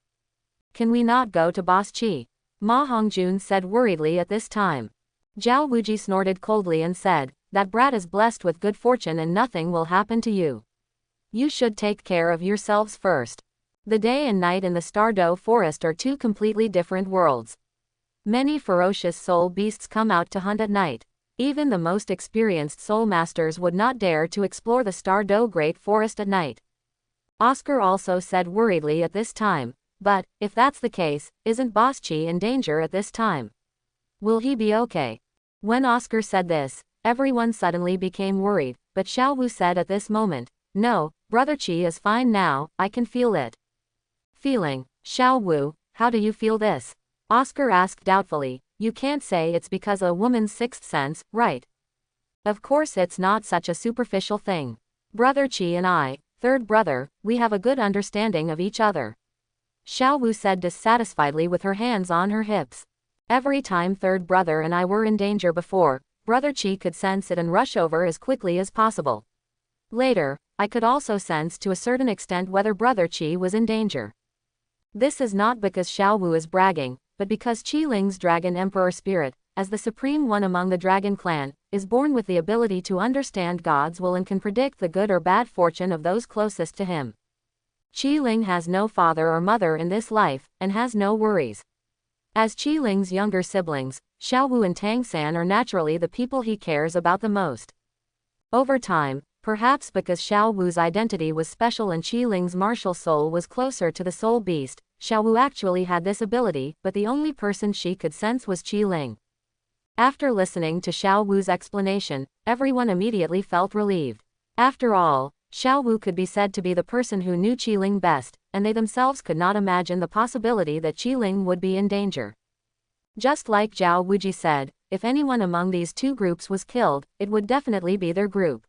Can we not go to Boss Chi? Ma Hongjun said worriedly at this time. Zhao Wuji snorted coldly and said, that brat is blessed with good fortune and nothing will happen to you. You should take care of yourselves first. The day and night in the Stardow forest are 2 completely different worlds. Many ferocious soul beasts come out to hunt at night. Even the most experienced soul masters would not dare to explore the Stardow Great Forest at night. Oscar also said worriedly at this time, but, if that's the case, isn't Boss Chi in danger at this time? Will he be okay? When Oscar said this, everyone suddenly became worried, but Xiao Wu said at this moment, no, Brother Chi is fine now, I can feel it. Feeling, Xiao Wu, how do you feel this? Oscar asked doubtfully, you can't say it's because a woman's 6th sense, right? Of course it's not such a superficial thing. Brother Chi and I, 3rd brother, we have a good understanding of each other. Xiao Wu said dissatisfiedly with her hands on her hips. Every time 3rd brother and I were in danger before, Brother Chi could sense it and rush over as quickly as possible. Later, I could also sense to a certain extent whether Brother Chi was in danger. This is not because Xiao Wu is bragging, but because Qi Ling's Dragon Emperor spirit, as the supreme one among the Dragon clan, is born with the ability to understand God's will and can predict the good or bad fortune of those closest to him. Qi Ling has no father or mother in this life, and has no worries. As Qi Ling's younger siblings, Xiao Wu and Tang San are naturally the people he cares about the most. Over time, perhaps because Xiao Wu's identity was special and Qi Ling's martial soul was closer to the soul beast, Xiao Wu actually had this ability, but the only person she could sense was Qi Ling. After listening to Xiao Wu's explanation, everyone immediately felt relieved. After all, Xiao Wu could be said to be the person who knew Qi Ling best, and they themselves could not imagine the possibility that Qi Ling would be in danger. Just like Zhao Wuji said, if anyone among these two groups was killed, it would definitely be their group.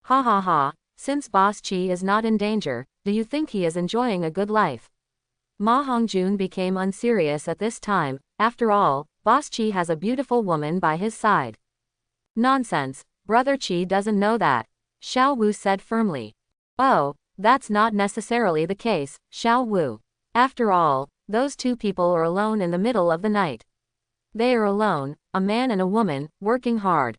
Ha ha ha, since Boss Qi is not in danger, do you think he is enjoying a good life? Ma Hongjun became unserious at this time. After all, Boss Qi has a beautiful woman by his side. Nonsense, Brother Qi doesn't know that, Xiao Wu said firmly. Oh, that's not necessarily the case, Xiao Wu. After all, those two people are alone in the middle of the night. They are alone, a man and a woman, working hard.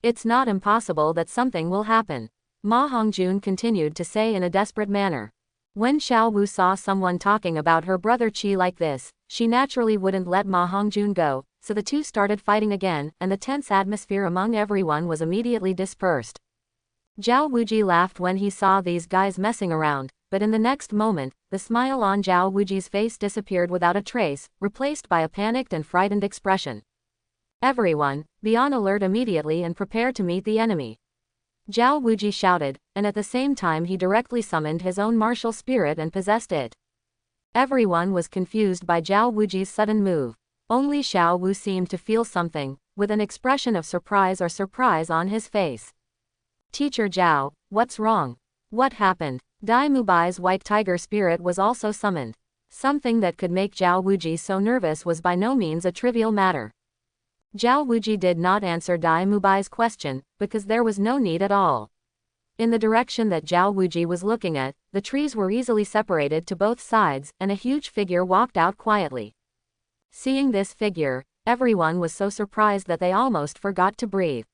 It's not impossible that something will happen, Ma Hongjun continued to say in a desperate manner. When Xiao Wu saw someone talking about her brother Qi like this, she naturally wouldn't let Ma Hongjun go, so the two started fighting again, and the tense atmosphere among everyone was immediately dispersed. Zhao Wuji laughed when he saw these guys messing around, but in the next moment, the smile on Zhao Wuji's face disappeared without a trace, replaced by a panicked and frightened expression. Everyone, be on alert immediately and prepare to meet the enemy, Zhao Wuji shouted, and at the same time he directly summoned his own martial spirit and possessed it. Everyone was confused by Zhao Wuji's sudden move. Only Xiao Wu seemed to feel something, with an expression of surprise on his face. Teacher Zhao, what's wrong? What happened? Dai Mubai's white tiger spirit was also summoned. Something that could make Zhao Wuji so nervous was by no means a trivial matter. Zhao Wuji did not answer Dai Mubai's question, because there was no need at all. In the direction that Zhao Wuji was looking at, the trees were easily separated to both sides, and a huge figure walked out quietly. Seeing this figure, everyone was so surprised that they almost forgot to breathe.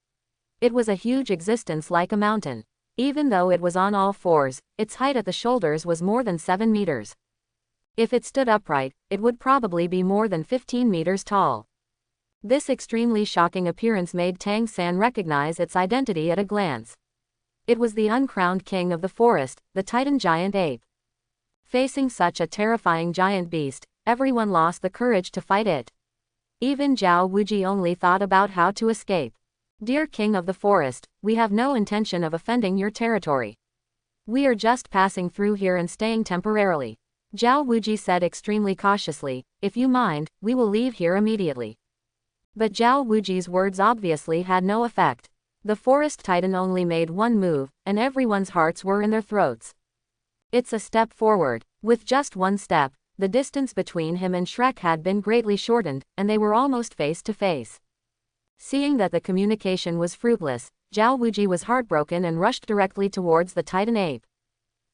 It was a huge existence like a mountain. Even though it was on all fours, its height at the shoulders was more than 7 meters. If it stood upright, it would probably be more than 15 meters tall. This extremely shocking appearance made Tang San recognize its identity at a glance. It was the uncrowned king of the forest, the Titan giant ape. Facing such a terrifying giant beast, everyone lost the courage to fight it. Even Zhao Wuji only thought about how to escape. Dear king of the forest, we have no intention of offending your territory. We are just passing through here and staying temporarily, Zhao Wuji said extremely cautiously. If you mind, we will leave here immediately. But Zhao Wuji's words obviously had no effect. The forest titan only made one move, and everyone's hearts were in their throats. It's a step forward. With just one step, the distance between him and Shrek had been greatly shortened, and they were almost face to face. Seeing that the communication was fruitless, Zhao Wuji was heartbroken and rushed directly towards the Titan ape.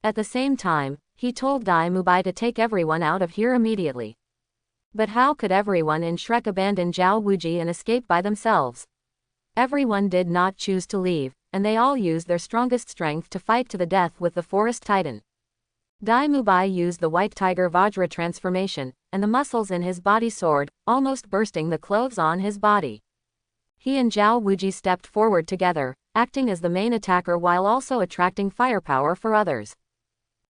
At the same time, he told Dai Mubai to take everyone out of here immediately. But how could everyone in Shrek abandon Zhao Wuji and escape by themselves? Everyone did not choose to leave, and they all used their strongest strength to fight to the death with the forest titan. Dai Mubai used the white tiger Vajra transformation, and the muscles in his body soared, almost bursting the clothes on his body. He and Zhao Wuji stepped forward together, acting as the main attacker while also attracting firepower for others.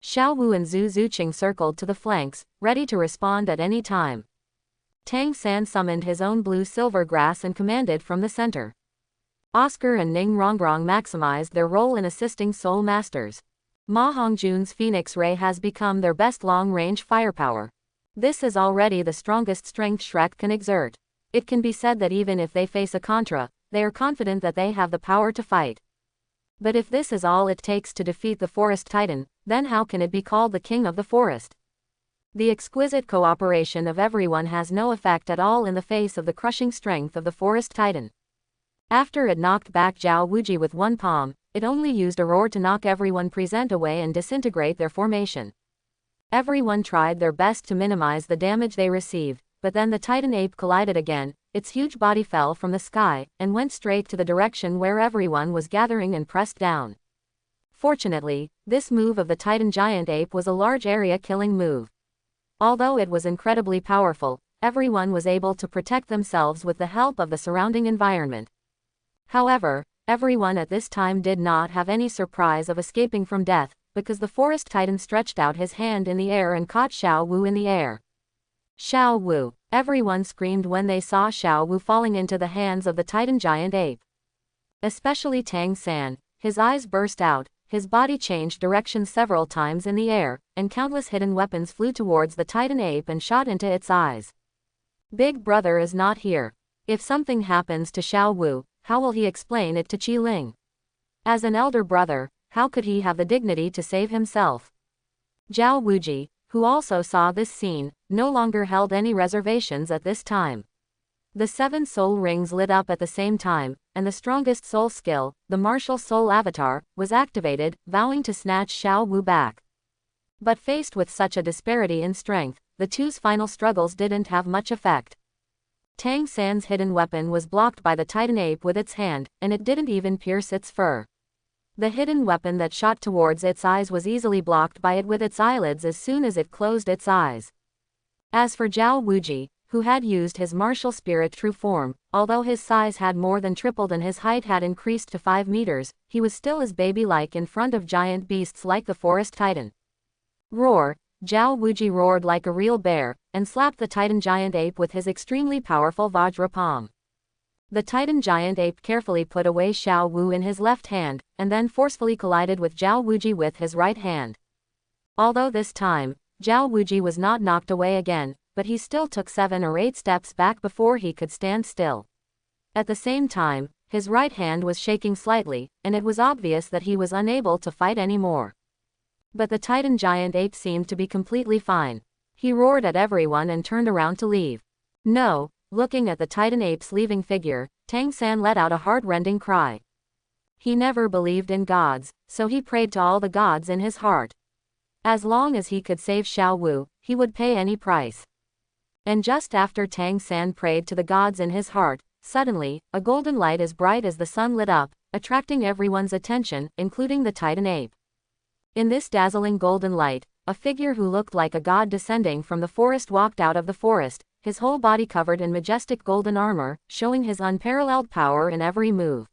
Xiao Wu and Zhu Zuqing circled to the flanks, ready to respond at any time. Tang San summoned his own blue-silver grass and commanded from the center. Oscar and Ning Rongrong maximized their role in assisting Soul Masters. Ma Hongjun's Phoenix Ray has become their best long-range firepower. This is already the strongest strength Shrek can exert. It can be said that even if they face a Contra, they are confident that they have the power to fight. But if this is all it takes to defeat the Forest Titan, then how can it be called the King of the Forest? The exquisite cooperation of everyone has no effect at all in the face of the crushing strength of the Forest Titan. After it knocked back Zhao Wuji with one palm, it only used a roar to knock everyone present away and disintegrate their formation. Everyone tried their best to minimize the damage they received, but then the Titan ape collided again, its huge body fell from the sky, and went straight to the direction where everyone was gathering and pressed down. Fortunately, this move of the Titan giant ape was a large area killing move. Although it was incredibly powerful, everyone was able to protect themselves with the help of the surrounding environment. However, everyone at this time did not have any surprise of escaping from death, because the Forest Titan stretched out his hand in the air and caught Xiao Wu in the air. Xiao Wu! Everyone screamed when they saw Xiao Wu falling into the hands of the Titan giant ape. Especially Tang San. His eyes burst out, his body changed direction several times in the air, and countless hidden weapons flew towards the Titan ape and shot into its eyes. Big brother is not here. If something happens to Xiao Wu, how will he explain it to Qi Ling? As an elder brother, how could he have the dignity to save himself? Zhao Wuji, who also saw this scene, no longer held any reservations at this time. The 7 soul rings lit up at the same time, and the strongest soul skill, the martial soul avatar, was activated, vowing to snatch Xiao Wu back. But faced with such a disparity in strength, the two's final struggles didn't have much effect. Tang San's hidden weapon was blocked by the Titan ape with its hand, and it didn't even pierce its fur. The hidden weapon that shot towards its eyes was easily blocked by it with its eyelids as soon as it closed its eyes. As for Zhao Wuji, who had used his martial spirit true form, although his size had more than tripled and his height had increased to 5 meters, he was still as baby-like in front of giant beasts like the forest titan. Roar! Zhao Wuji roared like a real bear, and slapped the Titan giant ape with his extremely powerful Vajra palm. The Titan giant ape carefully put away Xiao Wu in his left hand, and then forcefully collided with Zhao Wuji with his right hand. Although this time, Zhao Wuji was not knocked away again, but he still took 7 or 8 steps back before he could stand still. At the same time, his right hand was shaking slightly, and it was obvious that he was unable to fight anymore. But the Titan giant ape seemed to be completely fine. He roared at everyone and turned around to leave. No, looking at the Titan ape's leaving figure, Tang San let out a heart-rending cry. He never believed in gods, so he prayed to all the gods in his heart. As long as he could save Xiao Wu, he would pay any price. And just after Tang San prayed to the gods in his heart, suddenly, a golden light as bright as the sun lit up, attracting everyone's attention, including the Titan ape. In this dazzling golden light, a figure who looked like a god descending from the forest walked out of the forest, his whole body covered in majestic golden armor, showing his unparalleled power in every move.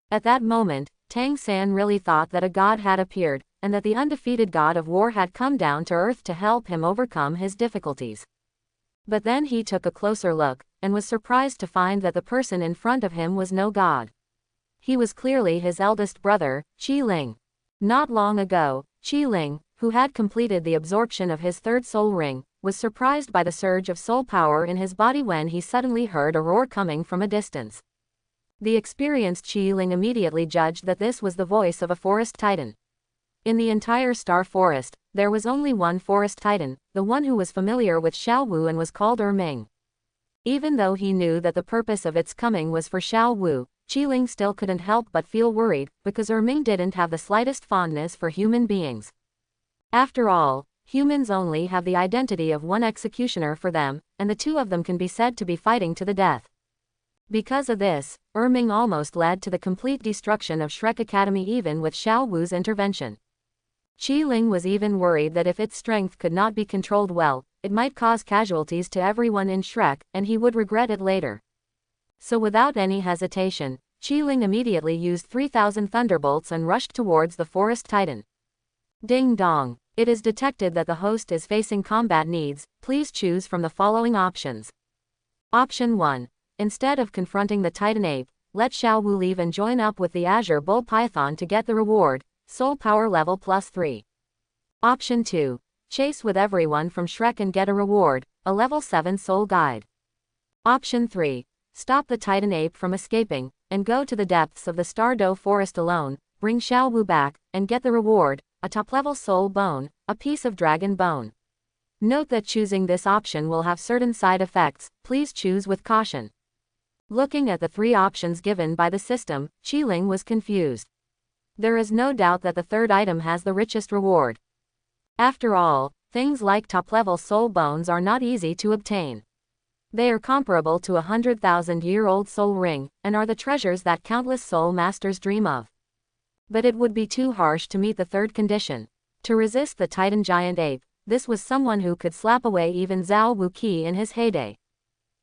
At that moment, Tang San really thought that a god had appeared, and that the undefeated god of war had come down to earth to help him overcome his difficulties. But then he took a closer look, and was surprised to find that the person in front of him was no god. He was clearly his eldest brother, Qi Ling. Not long ago, Qi Ling, who had completed the absorption of his 3rd soul ring, was surprised by the surge of soul power in his body when he suddenly heard a roar coming from a distance. The experienced Qi Ling immediately judged that this was the voice of a forest titan. In the entire star forest, there was only one forest titan, the one who was familiar with Xiao Wu and was called Ming. Even though he knew that the purpose of its coming was for Xiao Wu, Qi Ling still couldn't help but feel worried, because Ming didn't have the slightest fondness for human beings. After all, humans only have the identity of one executioner for them, and the 2 of them can be said to be fighting to the death. Because of this, Ming almost led to the complete destruction of Shrek Academy even with Xiao Wu's intervention. Qi Ling was even worried that if its strength could not be controlled well, it might cause casualties to everyone in Shrek, and he would regret it later. So without any hesitation, Qi Ling immediately used 3,000 thunderbolts and rushed towards the forest titan. Ding dong. It is detected that the host is facing combat needs. Please choose from the following options. Option 1. Instead of confronting the Titan ape, let Xiao Wu leave and join up with the Azure Bull Python to get the reward, soul power level +3. Option 2. Chase with everyone from Shrek and get a reward, a level 7 soul guide. Option 3. Stop the Titan ape from escaping, and go to the depths of the Stardow forest alone, bring Xiao Wu back, and get the reward, a top-level soul bone, a piece of dragon bone. Note that choosing this option will have certain side effects. Please choose with caution. Looking at the 3 options given by the system, Qi Ling was confused. There is no doubt that the 3rd item has the richest reward. After all, things like top-level soul bones are not easy to obtain. They are comparable to a 100,000-year-old soul ring, and are the treasures that countless soul masters dream of. But it would be too harsh to meet the 3rd condition. To resist the Titan giant ape, this was someone who could slap away even Zhao Wu Qi in his heyday.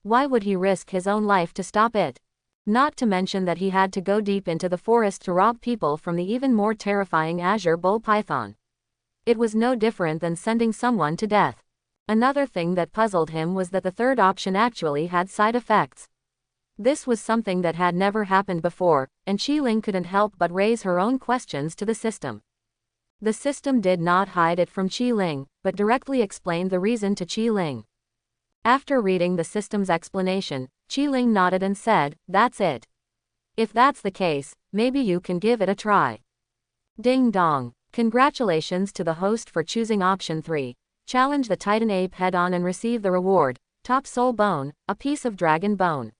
Why would he risk his own life to stop it? Not to mention that he had to go deep into the forest to rob people from the even more terrifying Azure Bull Python. It was no different than sending someone to death. Another thing that puzzled him was that the 3rd option actually had side effects. This was something that had never happened before, and Qi Ling couldn't help but raise her own questions to the system. The system did not hide it from Qi Ling, but directly explained the reason to Qi Ling. After reading the system's explanation, Qi Ling nodded and said, "That's it. If that's the case, maybe you can give it a try." Ding dong. Congratulations to the host for choosing option 3. Challenge the Titan Ape head-on and receive the reward, top soul bone, a piece of dragon bone.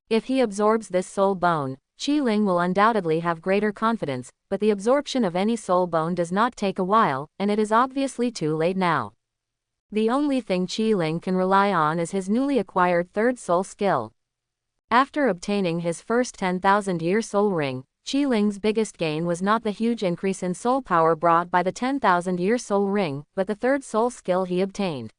If he absorbs this soul bone, Qi Ling will undoubtedly have greater confidence, but the absorption of any soul bone does not take a while, and it is obviously too late now. The only thing Qi Ling can rely on is his newly acquired third soul skill. After obtaining his first 10,000-year soul ring, Qi Ling's biggest gain was not the huge increase in soul power brought by the 10,000-year soul ring, but the third soul skill he obtained.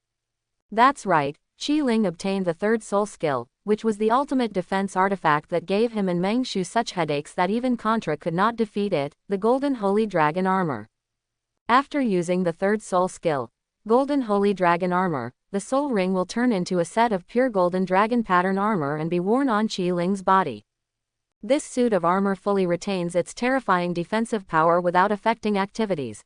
That's right, Qi Ling obtained the third soul skill, which was the ultimate defense artifact that gave him and Meng Shu such headaches that even Contra could not defeat it, the Golden Holy Dragon Armor. After using the third soul skill, Golden Holy Dragon Armor, the soul ring will turn into a set of pure golden dragon pattern armor and be worn on Qi Ling's body. This suit of armor fully retains its terrifying defensive power without affecting activities.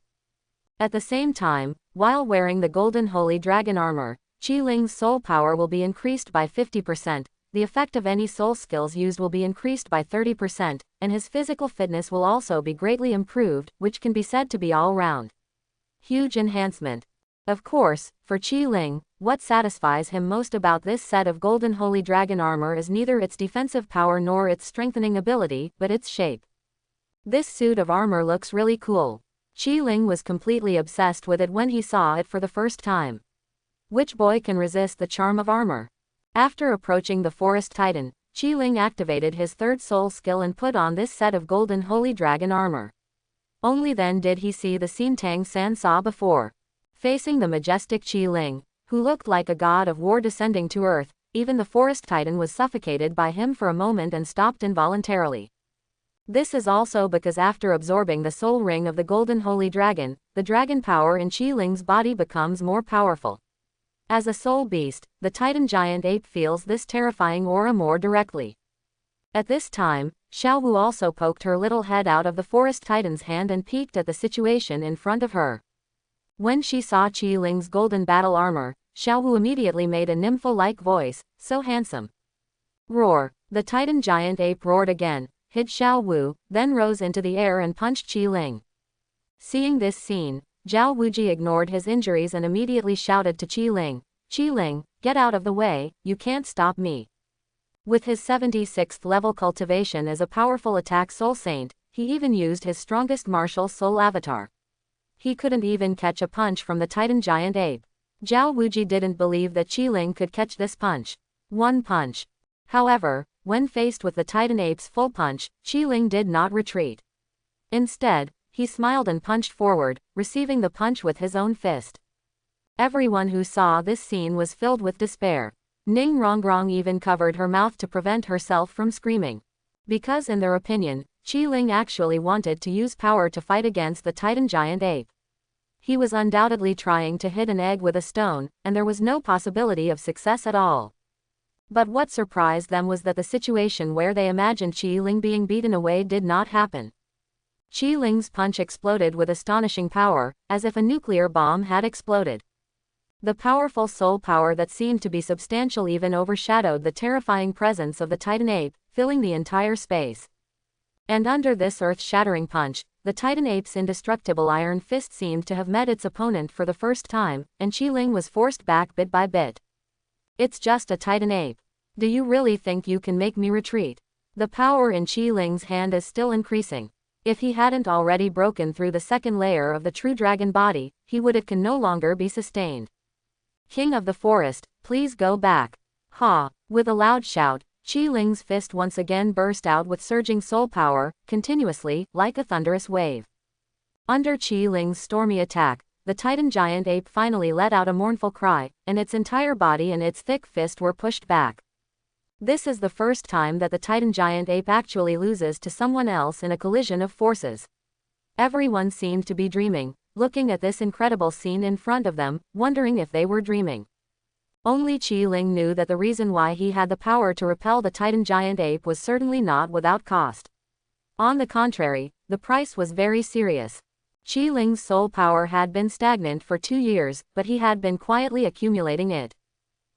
At the same time, while wearing the Golden Holy Dragon Armor, Qi Ling's soul power will be increased by 50%, the effect of any soul skills used will be increased by 30%, and his physical fitness will also be greatly improved, which can be said to be all-round huge enhancement. Of course, for Qi Ling, what satisfies him most about this set of Golden Holy Dragon Armor is neither its defensive power nor its strengthening ability, but its shape. This suit of armor looks really cool. Qi Ling was completely obsessed with it when he saw it for the first time. Which boy can resist the charm of armor? After approaching the Forest Titan, Qi Ling activated his third soul skill and put on this set of Golden Holy Dragon Armor. Only then did he see the scene Tang San saw before. Facing the majestic Qi Ling, who looked like a god of war descending to earth, even the Forest Titan was suffocated by him for a moment and stopped involuntarily. This is also because after absorbing the soul ring of the Golden Holy Dragon, the dragon power in Qi Ling's body becomes more powerful. As a soul beast, the Titan giant ape feels this terrifying aura more directly. At this time, Xiao Wu also poked her little head out of the Forest Titan's hand and peeked at the situation in front of her. When she saw Qi Ling's golden battle armor, Xiao Wu immediately made a nympho-like voice, "So handsome." Roar! The Titan giant ape roared again, hit Xiao Wu, then rose into the air and punched Qi Ling. Seeing this scene, Zhao Wuji ignored his injuries and immediately shouted to Qi Ling, "Qi Ling, get out of the way, you can't stop me." With his 76th level cultivation as a powerful attack soul saint, he even used his strongest martial soul avatar. He couldn't even catch a punch from the Titan giant ape. Zhao Wuji didn't believe that Qi Ling could catch this punch. One punch. However, when faced with the Titan ape's full punch, Qi Ling did not retreat. Instead, he smiled and punched forward, receiving the punch with his own fist. Everyone who saw this scene was filled with despair. Ning Rongrong even covered her mouth to prevent herself from screaming. Because in their opinion, Qi Ling actually wanted to use power to fight against the Titan giant ape. He was undoubtedly trying to hit an egg with a stone, and there was no possibility of success at all. But what surprised them was that the situation where they imagined Qi Ling being beaten away did not happen. Qi Ling's punch exploded with astonishing power, as if a nuclear bomb had exploded. The powerful soul power that seemed to be substantial even overshadowed the terrifying presence of the Titan ape, filling the entire space. And under this earth-shattering punch, the Titan ape's indestructible iron fist seemed to have met its opponent for the first time, and Qi Ling was forced back bit by bit. "It's just a Titan ape. Do you really think you can make me retreat?" The power in Qi Ling's hand is still increasing. If he hadn't already broken through the second layer of the true dragon body, it can no longer be sustained. "King of the forest, please go back." Ha! With a loud shout, Qi Ling's fist once again burst out with surging soul power, continuously, like a thunderous wave. Under Qi Ling's stormy attack, the Titan giant ape finally let out a mournful cry, and its entire body and its thick fist were pushed back. This is the first time that the Titan giant ape actually loses to someone else in a collision of forces. Everyone seemed to be dreaming, looking at this incredible scene in front of them, wondering if they were dreaming. Only Qi Ling knew that the reason why he had the power to repel the Titan giant ape was certainly not without cost. On the contrary, the price was very serious. Qi Ling's soul power had been stagnant for 2 years, but he had been quietly accumulating it.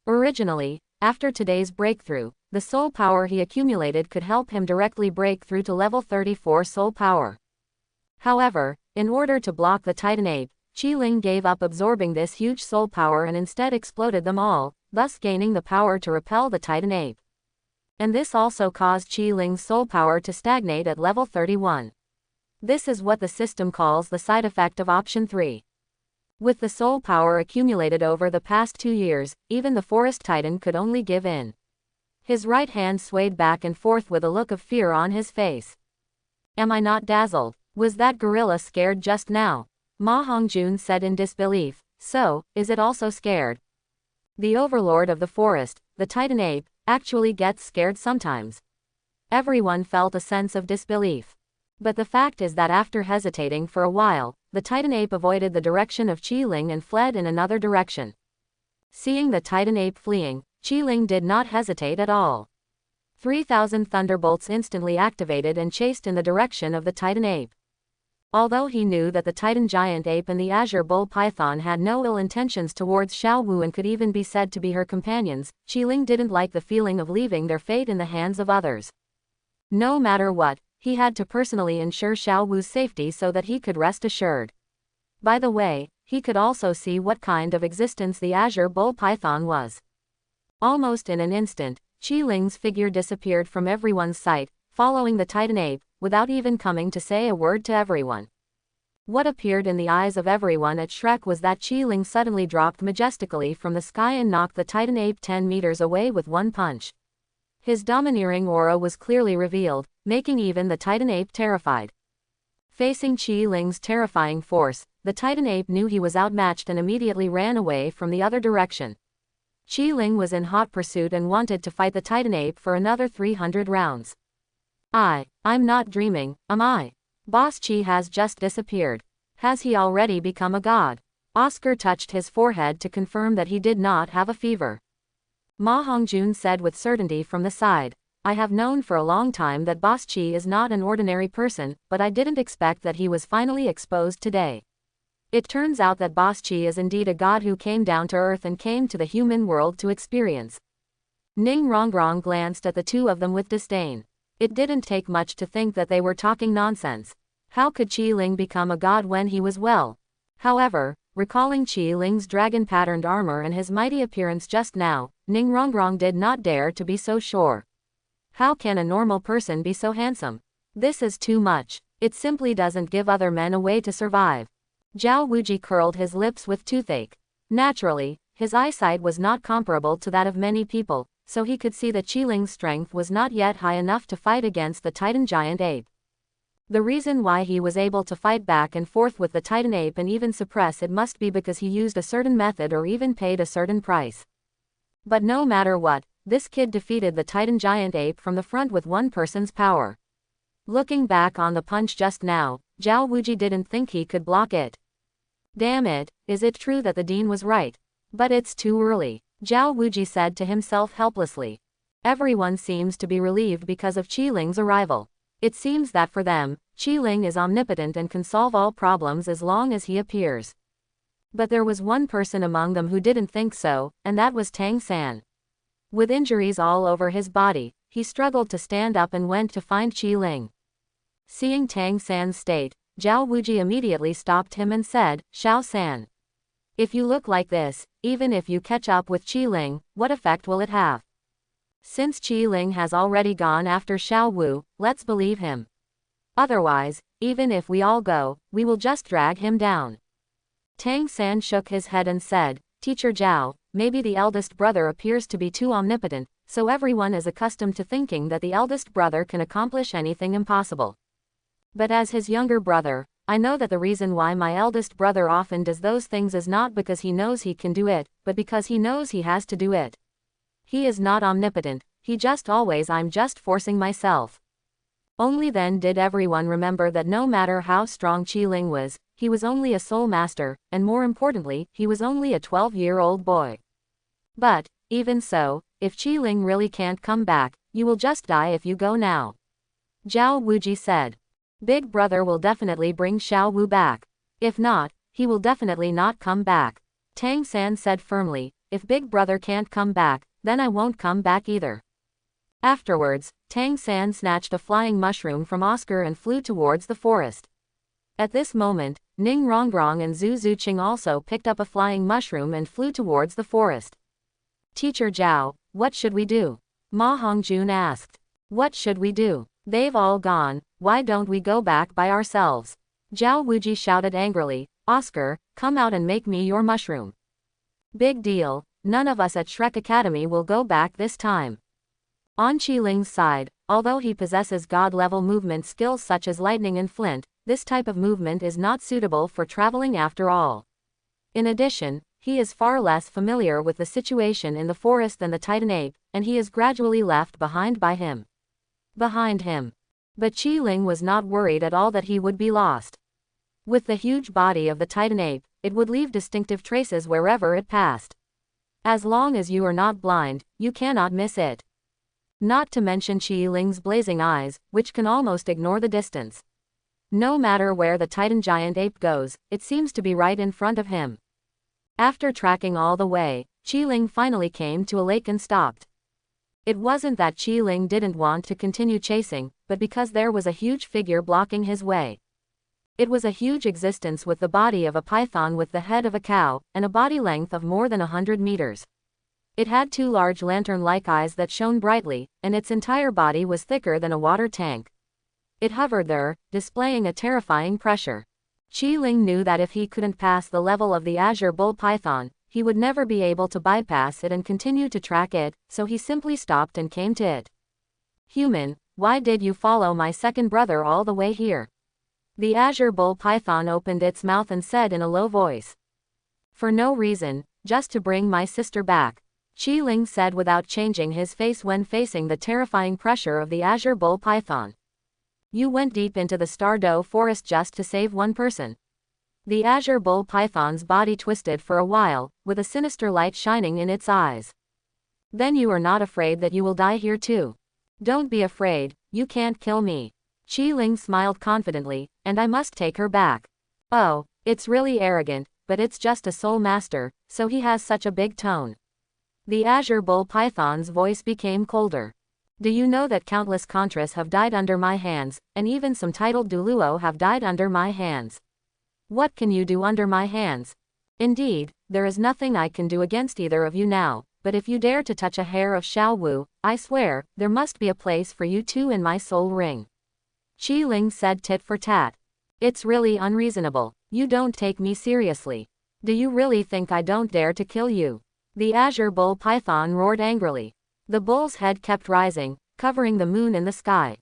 Originally, after today's breakthrough, the soul power he accumulated could help him directly break through to level 34 soul power. However, in order to block the Titan Ape, Qi-Ling gave up absorbing this huge soul power and instead exploded them all, thus gaining the power to repel the Titan Ape. And this also caused Qi-Ling's soul power to stagnate at level 31. This is what the system calls the side effect of option 3. With the soul power accumulated over the past 2 years, even the forest titan could only give in. His right hand swayed back and forth with a look of fear on his face. Am I not dazzled? Was that gorilla scared just now? Ma Hongjun said in disbelief. So, is it also scared? The overlord of the forest, the Titan Ape, actually gets scared sometimes. Everyone felt a sense of disbelief. But the fact is that after hesitating for a while, the Titan Ape avoided the direction of Qi-Ling and fled in another direction. Seeing the Titan Ape fleeing, Qi-Ling did not hesitate at all. 3,000 thunderbolts instantly activated and chased in the direction of the Titan Ape. Although he knew that the Titan Giant Ape and the Azure Bull Python had no ill intentions towards Xiao Wu and could even be said to be her companions, Qi-Ling didn't like the feeling of leaving their fate in the hands of others. No matter what, he had to personally ensure Xiao Wu's safety so that he could rest assured. By the way, he could also see what kind of existence the Azure Bull Python was. Almost in an instant, Qi-Ling's figure disappeared from everyone's sight, following the Titan Ape, without even coming to say a word to everyone. What appeared in the eyes of everyone at Shrek was that Qi-Ling suddenly dropped majestically from the sky and knocked the Titan Ape 10 meters away with one punch. His domineering aura was clearly revealed, making even the Titan Ape terrified. Facing Qi-Ling's terrifying force, the Titan Ape knew he was outmatched and immediately ran away from the other direction. Qi-Ling was in hot pursuit and wanted to fight the Titan Ape for another 300 rounds. I'm not dreaming, am I? Boss Qi has just disappeared. Has he already become a god? Oscar touched his forehead to confirm that he did not have a fever. Ma Hongjun said with certainty from the side. I have known for a long time that Boss Qi is not an ordinary person, but I didn't expect that he was finally exposed today. It turns out that Boss Qi is indeed a god who came down to earth and came to the human world to experience. Ning Rongrong glanced at the two of them with disdain. It didn't take much to think that they were talking nonsense. How could Qi-Ling become a god when he was well? However, recalling Qi-Ling's dragon-patterned armor and his mighty appearance just now, Ning Rongrong did not dare to be so sure. How can a normal person be so handsome? This is too much. It simply doesn't give other men a way to survive. Zhao Wuji curled his lips with toothache. Naturally, his eyesight was not comparable to that of many people, so he could see that Qi-Ling's strength was not yet high enough to fight against the Titan Giant Ape. The reason why he was able to fight back and forth with the Titan Ape and even suppress it must be because he used a certain method or even paid a certain price. But no matter what, this kid defeated the Titan Giant Ape from the front with one person's power. Looking back on the punch just now, Zhao Wuji didn't think he could block it. Damn it, is it true that the dean was right? But it's too early, Zhao Wuji said to himself helplessly. Everyone seems to be relieved because of Qi-Ling's arrival. It seems that for them, Qi-Ling is omnipotent and can solve all problems as long as he appears. But there was one person among them who didn't think so, and that was Tang San. With injuries all over his body, he struggled to stand up and went to find Qi-Ling. Seeing Tang San's state, Zhao Wuji immediately stopped him and said, Xiao San. If you look like this, even if you catch up with Qi-Ling, what effect will it have? Since Qi-Ling has already gone after Xiao Wu, let's believe him. Otherwise, even if we all go, we will just drag him down. Tang San shook his head and said, Teacher Zhao, maybe the eldest brother appears to be too omnipotent, so everyone is accustomed to thinking that the eldest brother can accomplish anything impossible. But as his younger brother, I know that the reason why my eldest brother often does those things is not because he knows he can do it, but because he knows he has to do it. He is not omnipotent, he just always I'm just forcing myself. Only then did everyone remember that no matter how strong Qi-Ling was, he was only a soul master, and more importantly, he was only a 12-year-old boy. But, even so, if Qi-Ling really can't come back, you will just die if you go now. Zhao Wuji said. Big brother will definitely bring Xiao Wu back. If not, he will definitely not come back. Tang San said firmly, if Big Brother can't come back, then I won't come back either. Afterwards, Tang San snatched a flying mushroom from Oscar and flew towards the forest. At this moment, Ning Rongrong and Zhu Zuqing also picked up a flying mushroom and flew towards the forest. Teacher Zhao, what should we do? Ma Hongjun asked. What should we do? They've all gone, why don't we go back by ourselves? Zhao Wuji shouted angrily, Oscar, come out and make me your mushroom. Big deal, none of us at Shrek Academy will go back this time. On Qiling's side, although he possesses god-level movement skills such as lightning and flint, this type of movement is not suitable for traveling after all. In addition, he is far less familiar with the situation in the forest than the Titan ape, and he is gradually left behind by him. But Qiling was not worried at all that he would be lost. With the huge body of the Titan ape, it would leave distinctive traces wherever it passed. As long as you are not blind, you cannot miss it. Not to mention Qiling's blazing eyes, which can almost ignore the distance. No matter where the Titan giant ape goes, it seems to be right in front of him. After tracking all the way, Qiling finally came to a lake and stopped. It wasn't that Qiling didn't want to continue chasing, but because there was a huge figure blocking his way. It was a huge existence with the body of a python with the head of a cow, and a body length of more than 100 meters. It had two large lantern-like eyes that shone brightly, and its entire body was thicker than a water tank. It hovered there, displaying a terrifying pressure. Qiling knew that if he couldn't pass the level of the Azure Bull Python, he would never be able to bypass it and continue to track it, so he simply stopped and came to it. Human, why did you follow my second brother all the way here? The Azure Bull Python opened its mouth and said in a low voice. For no reason, just to bring my sister back, Qiling said without changing his face when facing the terrifying pressure of the Azure Bull Python. You went deep into the Stardow forest just to save one person. The Azure Bull Python's body twisted for a while, with a sinister light shining in its eyes. Then you are not afraid that you will die here too? Don't be afraid, you can't kill me. Qiling smiled confidently, and I must take her back. Oh, it's really arrogant, but it's just a soul master, so he has such a big tone. The Azure Bull Python's voice became colder. Do you know that countless Contras have died under my hands, and even some titled Duluo have died under my hands? What can you do under my hands? Indeed, there is nothing I can do against either of you now, but if you dare to touch a hair of Xiao Wu, I swear, there must be a place for you too in my soul ring. Qiling said tit for tat. It's really unreasonable, you don't take me seriously. Do you really think I don't dare to kill you? The Azure Bull Python roared angrily. The bull's head kept rising, covering the moon in the sky.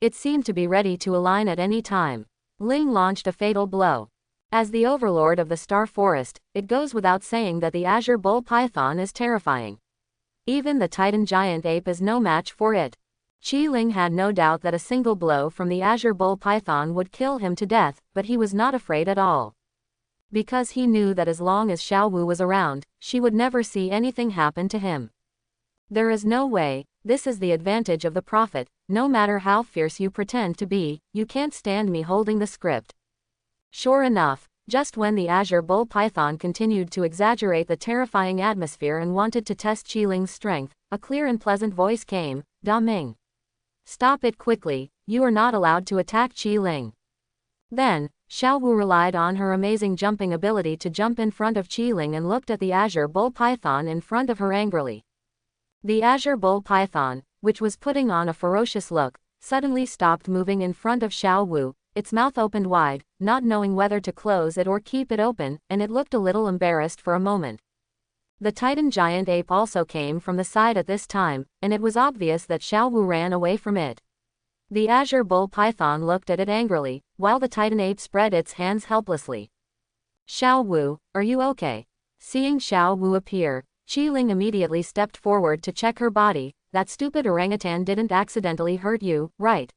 It seemed to be ready to align at any time. Ling launched a fatal blow. As the overlord of the Star Forest, it goes without saying that the Azure Bull Python is terrifying. Even the Titan giant ape is no match for it. Qiling had no doubt that a single blow from the Azure Bull Python would kill him to death, but he was not afraid at all. Because he knew that as long as Xiao Wu was around, she would never see anything happen to him. There is no way, this is the advantage of the prophet, no matter how fierce you pretend to be, you can't stand me holding the script. Sure enough, just when the Azure Bull Python continued to exaggerate the terrifying atmosphere and wanted to test Qiling's strength, a clear and pleasant voice came, Da Ming. Stop it quickly, you are not allowed to attack Qiling. Then, Xiao Wu relied on her amazing jumping ability to jump in front of Qiling and looked at the Azure Bull Python in front of her angrily. The Azure Bull Python, which was putting on a ferocious look, suddenly stopped moving in front of Xiao Wu, its mouth opened wide, not knowing whether to close it or keep it open, and it looked a little embarrassed for a moment. The Titan giant ape also came from the side at this time, and it was obvious that Xiao Wu ran away from it. The Azure Bull Python looked at it angrily, while the Titan ape spread its hands helplessly. Xiao Wu, are you okay? Seeing Xiao Wu appear, Qiling immediately stepped forward to check her body. That stupid orangutan didn't accidentally hurt you, right?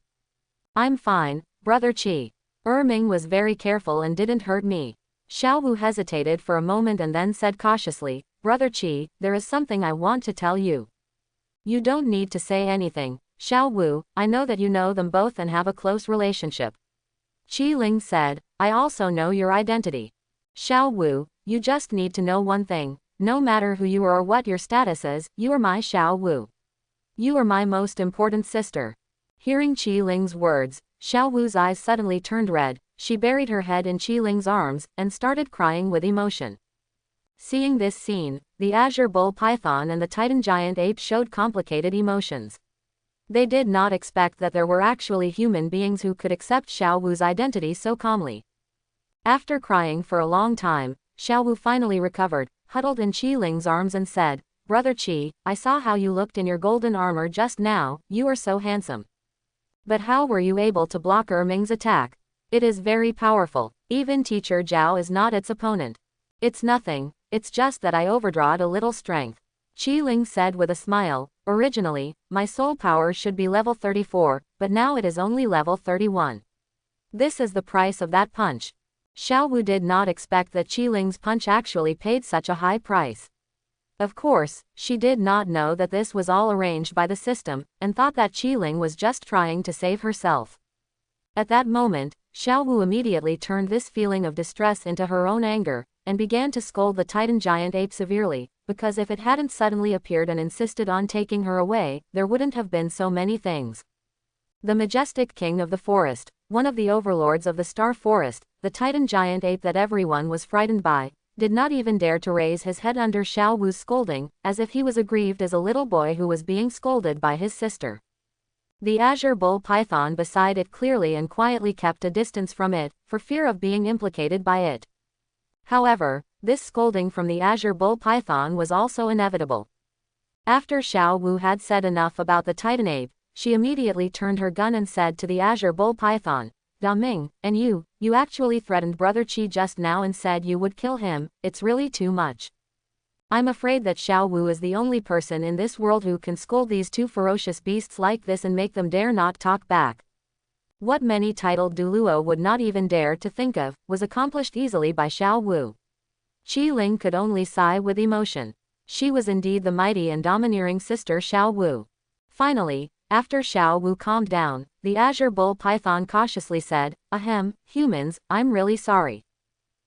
I'm fine, Brother Qi. Ming was very careful and didn't hurt me. Xiao Wu hesitated for a moment and then said cautiously, Brother Qi, there is something I want to tell you. You don't need to say anything, Xiao Wu, I know that you know them both and have a close relationship. Qiling said, I also know your identity. Xiao Wu, you just need to know one thing, no matter who you are or what your status is, you are my Xiao Wu. You are my most important sister. Hearing Qi Ling's words, Xiao Wu's eyes suddenly turned red, she buried her head in Qi Ling's arms, and started crying with emotion. Seeing this scene, the Azure Bull Python and the Titan Giant Ape showed complicated emotions. They did not expect that there were actually human beings who could accept Xiao Wu's identity so calmly. After crying for a long time, Xiao Wu finally recovered, huddled in Qi Ling's arms and said, "Brother Qi, I saw how you looked in your golden armor just now, you are so handsome. But how were you able to block Ming's attack? It is very powerful. Even Teacher Zhao is not its opponent." "It's nothing, it's just that I overdrawed a little strength," Qi Ling said with a smile. "Originally, my soul power should be level 34, but now it is only level 31. This is the price of that punch." Xiao Wu did not expect that Qi Ling's punch actually paid such a high price. Of course, she did not know that this was all arranged by the system, and thought that Qi Ling was just trying to save herself. At that moment, Xiao Wu immediately turned this feeling of distress into her own anger, and began to scold the Titan Giant Ape severely, because if it hadn't suddenly appeared and insisted on taking her away, there wouldn't have been so many things. The majestic king of the forest, one of the overlords of the Star Forest, the Titan Giant Ape that everyone was frightened by, did not even dare to raise his head under Xiao Wu's scolding, as if he was aggrieved as a little boy who was being scolded by his sister. The Azure Bull Python beside it clearly and quietly kept a distance from it, for fear of being implicated by it. However, this scolding from the Azure Bull Python was also inevitable. After Xiao Wu had said enough about the Titan Ape, she immediately turned her gun and said to the Azure Bull Python, "Da Ming, and you actually threatened Brother Qi just now and said you would kill him, it's really too much. I'm afraid that Xiao Wu is the only person in this world who can scold these two ferocious beasts like this and make them dare not talk back." What many titled Duluo would not even dare to think of, was accomplished easily by Xiao Wu. Qi Ling could only sigh with emotion. She was indeed the mighty and domineering sister Xiao Wu. Finally, after Xiao Wu calmed down, the Azure Bull Python cautiously said, "Ahem, humans, I'm really sorry.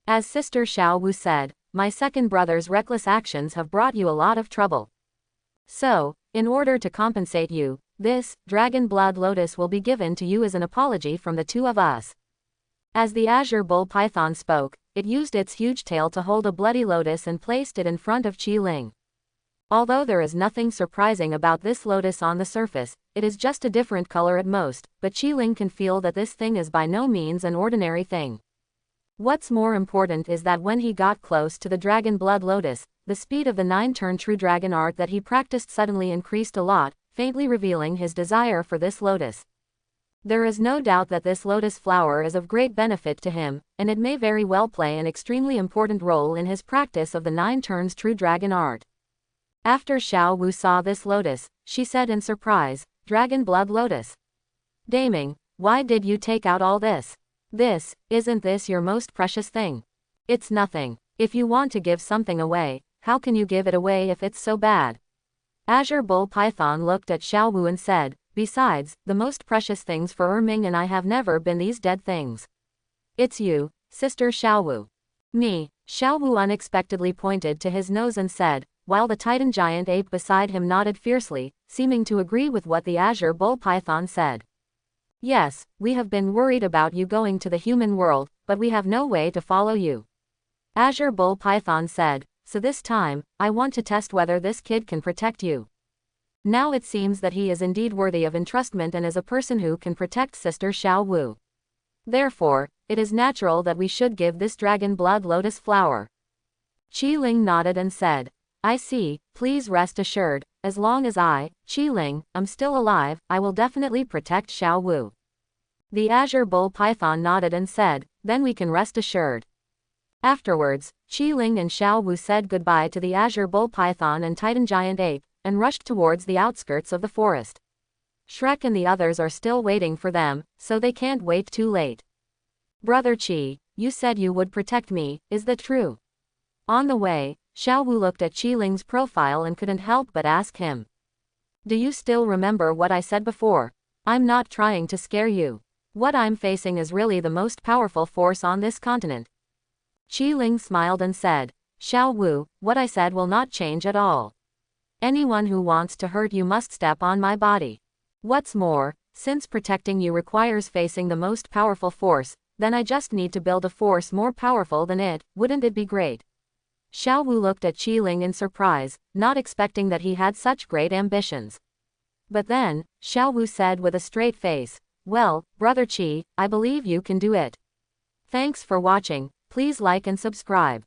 As Sister Xiao Wu said, my second brother's reckless actions have brought you a lot of trouble. So, in order to compensate you, this dragon blood lotus will be given to you as an apology from the two of us." As the Azure Bull Python spoke, it used its huge tail to hold a bloody lotus and placed it in front of Qi Ling. Although there is nothing surprising about this lotus on the surface, it is just a different color at most, but Qi Ling can feel that this thing is by no means an ordinary thing. What's more important is that when he got close to the dragon blood lotus, the speed of the 9-turn true dragon art that he practiced suddenly increased a lot, faintly revealing his desire for this lotus. There is no doubt that this lotus flower is of great benefit to him, and it may very well play an extremely important role in his practice of the 9 turns true dragon art. After Xiao Wu saw this lotus, she said in surprise, "Dragon blood lotus? Daming, why did you take out all this? Isn't this your most precious thing? It's nothing. If you want to give something away, how can you give it away if it's so bad?" Azure Bull Python looked at Xiao Wu and said, "Besides, the most precious things for Ming and I have never been these dead things. It's you, Sister Xiao Wu." "Me?" Xiao Wu unexpectedly pointed to his nose and said, while the Titan Giant Ape beside him nodded fiercely, seeming to agree with what the Azure Bull Python said. "Yes, we have been worried about you going to the human world, but we have no way to follow you," Azure Bull Python said, "so this time, I want to test whether this kid can protect you. Now it seems that he is indeed worthy of entrustment and is a person who can protect Sister Xiao Wu. Therefore, it is natural that we should give this dragon blood lotus flower." Qi Ling nodded and said, "I see, please rest assured, as long as I, Qi Ling, am still alive, I will definitely protect Xiao Wu." The Azure Bull Python nodded and said, "Then we can rest assured." Afterwards, Qi Ling and Xiao Wu said goodbye to the Azure Bull Python and Titan Giant Ape, and rushed towards the outskirts of the forest. Shrek and the others are still waiting for them, so they can't wait too late. "Brother Qi, you said you would protect me, is that true?" On the way, Xiao Wu looked at Qi Ling's profile and couldn't help but ask him. "Do you still remember what I said before? I'm not trying to scare you. What I'm facing is really the most powerful force on this continent." Qi Ling smiled and said, Xiao Wu, what I said will not change at all. Anyone who wants to hurt you must step on my body. What's more, since protecting you requires facing the most powerful force, then I just need to build a force more powerful than it. Wouldn't it be great? Xiao Wu looked at Qi Ling in surprise, not expecting that he had such great ambitions. But then, Xiao Wu said with a straight face, well, Brother Qi, I believe you can do it. Thanks for watching, please like and subscribe.